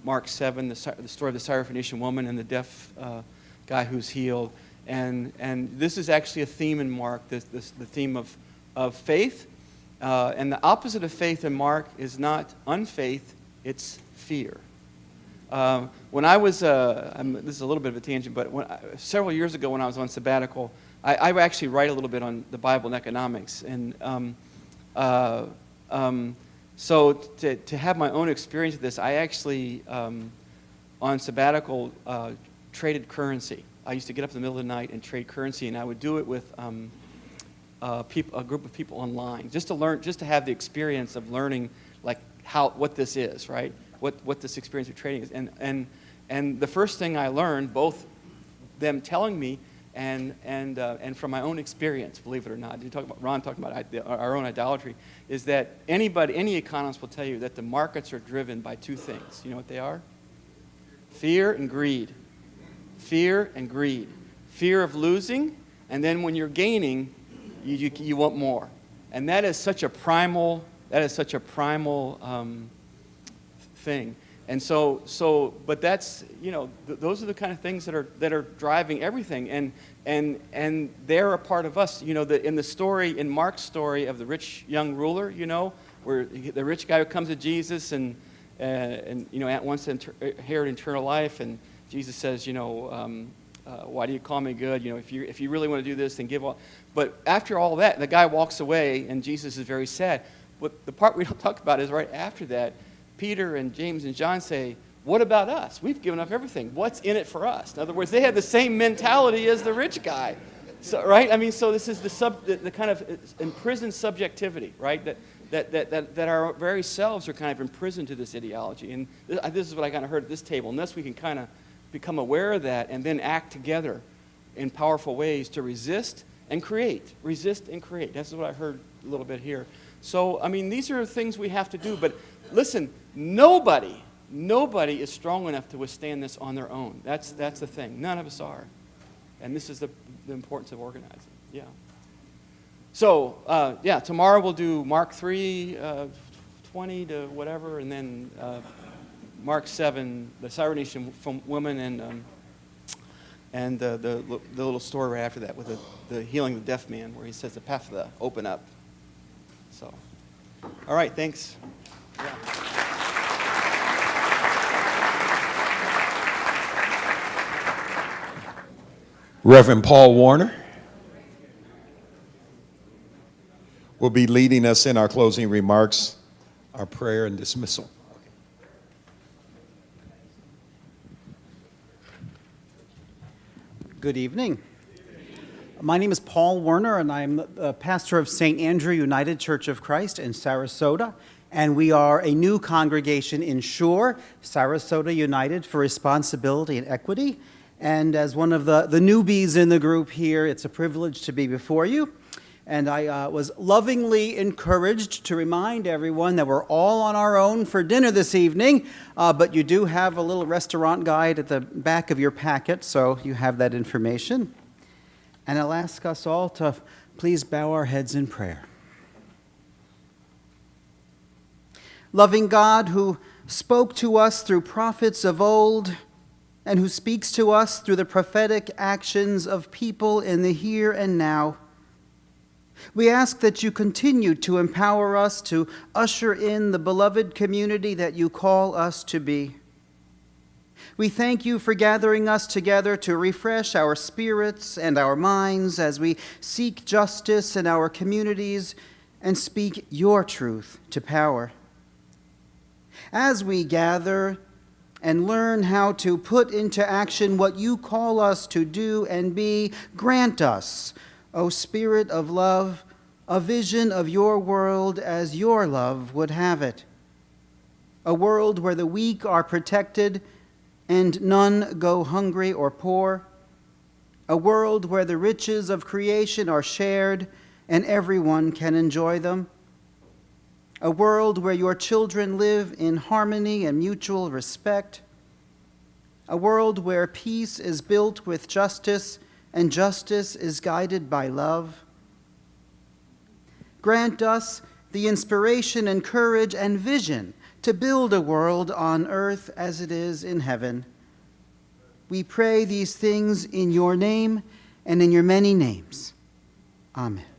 Mark 7, the story of the Syrophoenician woman and the deaf guy who's healed. And this is actually a theme in Mark, the theme of faith. And the opposite of faith in Mark is not unfaith, it's fear. When I was, this is a little bit of a tangent, but several years ago when I was on sabbatical, I actually write a little bit on the Bible and economics. And so to have my own experience of this, I actually, on sabbatical, traded currency. I used to get up in the middle of the night and trade currency, and I would do it with a group of people online, just to learn, just to have the experience of learning, like what this is, right? What this experience of trading is. And the first thing I learned, both them telling me and from my own experience, believe it or not, Ron talking about our own idolatry, is that any economist will tell you that the markets are driven by two things. You know what they are? Fear and greed. Fear and greed. Fear of losing, and then when you're gaining, you want more. And that is such a primal thing. And but that's, those are the kind of things that are driving everything, and they're a part of us. In the story, in Mark's story of the rich young ruler, where the rich guy who comes to Jesus and wants to inherit eternal life, and Jesus says, why do you call me good? If you really want to do this, then give all. But after all that, the guy walks away, and Jesus is very sad. But the part we don't talk about is right after that, Peter and James and John say, what about us? We've given up everything. What's in it for us? In other words, they had the same mentality as the rich guy. So, right? I mean, so this is the kind of imprisoned subjectivity, right? That our very selves are kind of imprisoned to this ideology. And this is what I kind of heard at this table. Unless we can kind of become aware of that and then act together in powerful ways to resist and create. Resist and create. That's what I heard a little bit here. So, I mean, these are things we have to do. But listen, nobody is strong enough to withstand this on their own. That's the thing. None of us are. And this is the importance of organizing. Yeah. So, tomorrow we'll do Mark 3, 20 to whatever, and then Mark 7, the Syrophoenician woman, and the little story right after that with the healing of the deaf man, where he says the Epaphatha, open up. So, all right, thanks. Yeah. Reverend Paul Warner will be leading us in our closing remarks, our prayer and dismissal. Good evening. My name is Paul Werner, and I'm the pastor of St. Andrew United Church of Christ in Sarasota, and we are a new congregation in Shore, Sarasota United for Responsibility and Equity. And as one of the newbies in the group here, it's a privilege to be before you. And I was lovingly encouraged to remind everyone that we're all on our own for dinner this evening, but you do have a little restaurant guide at the back of your packet, so you have that information. And I'll ask us all to please bow our heads in prayer. Loving God, who spoke to us through prophets of old, and who speaks to us through the prophetic actions of people in the here and now, we ask that you continue to empower us to usher in the beloved community that you call us to be. We thank you for gathering us together to refresh our spirits and our minds as we seek justice in our communities and speak your truth to power. As we gather and learn how to put into action what you call us to do and be, grant us, O Spirit of love, a vision of your world as your love would have it. A world where the weak are protected and none go hungry or poor. A world where the riches of creation are shared and everyone can enjoy them. A world where your children live in harmony and mutual respect. A world where peace is built with justice and justice is guided by love. grant us the inspiration and courage and vision to build a world on earth as it is in heaven. We pray these things in your name and in your many names. Amen.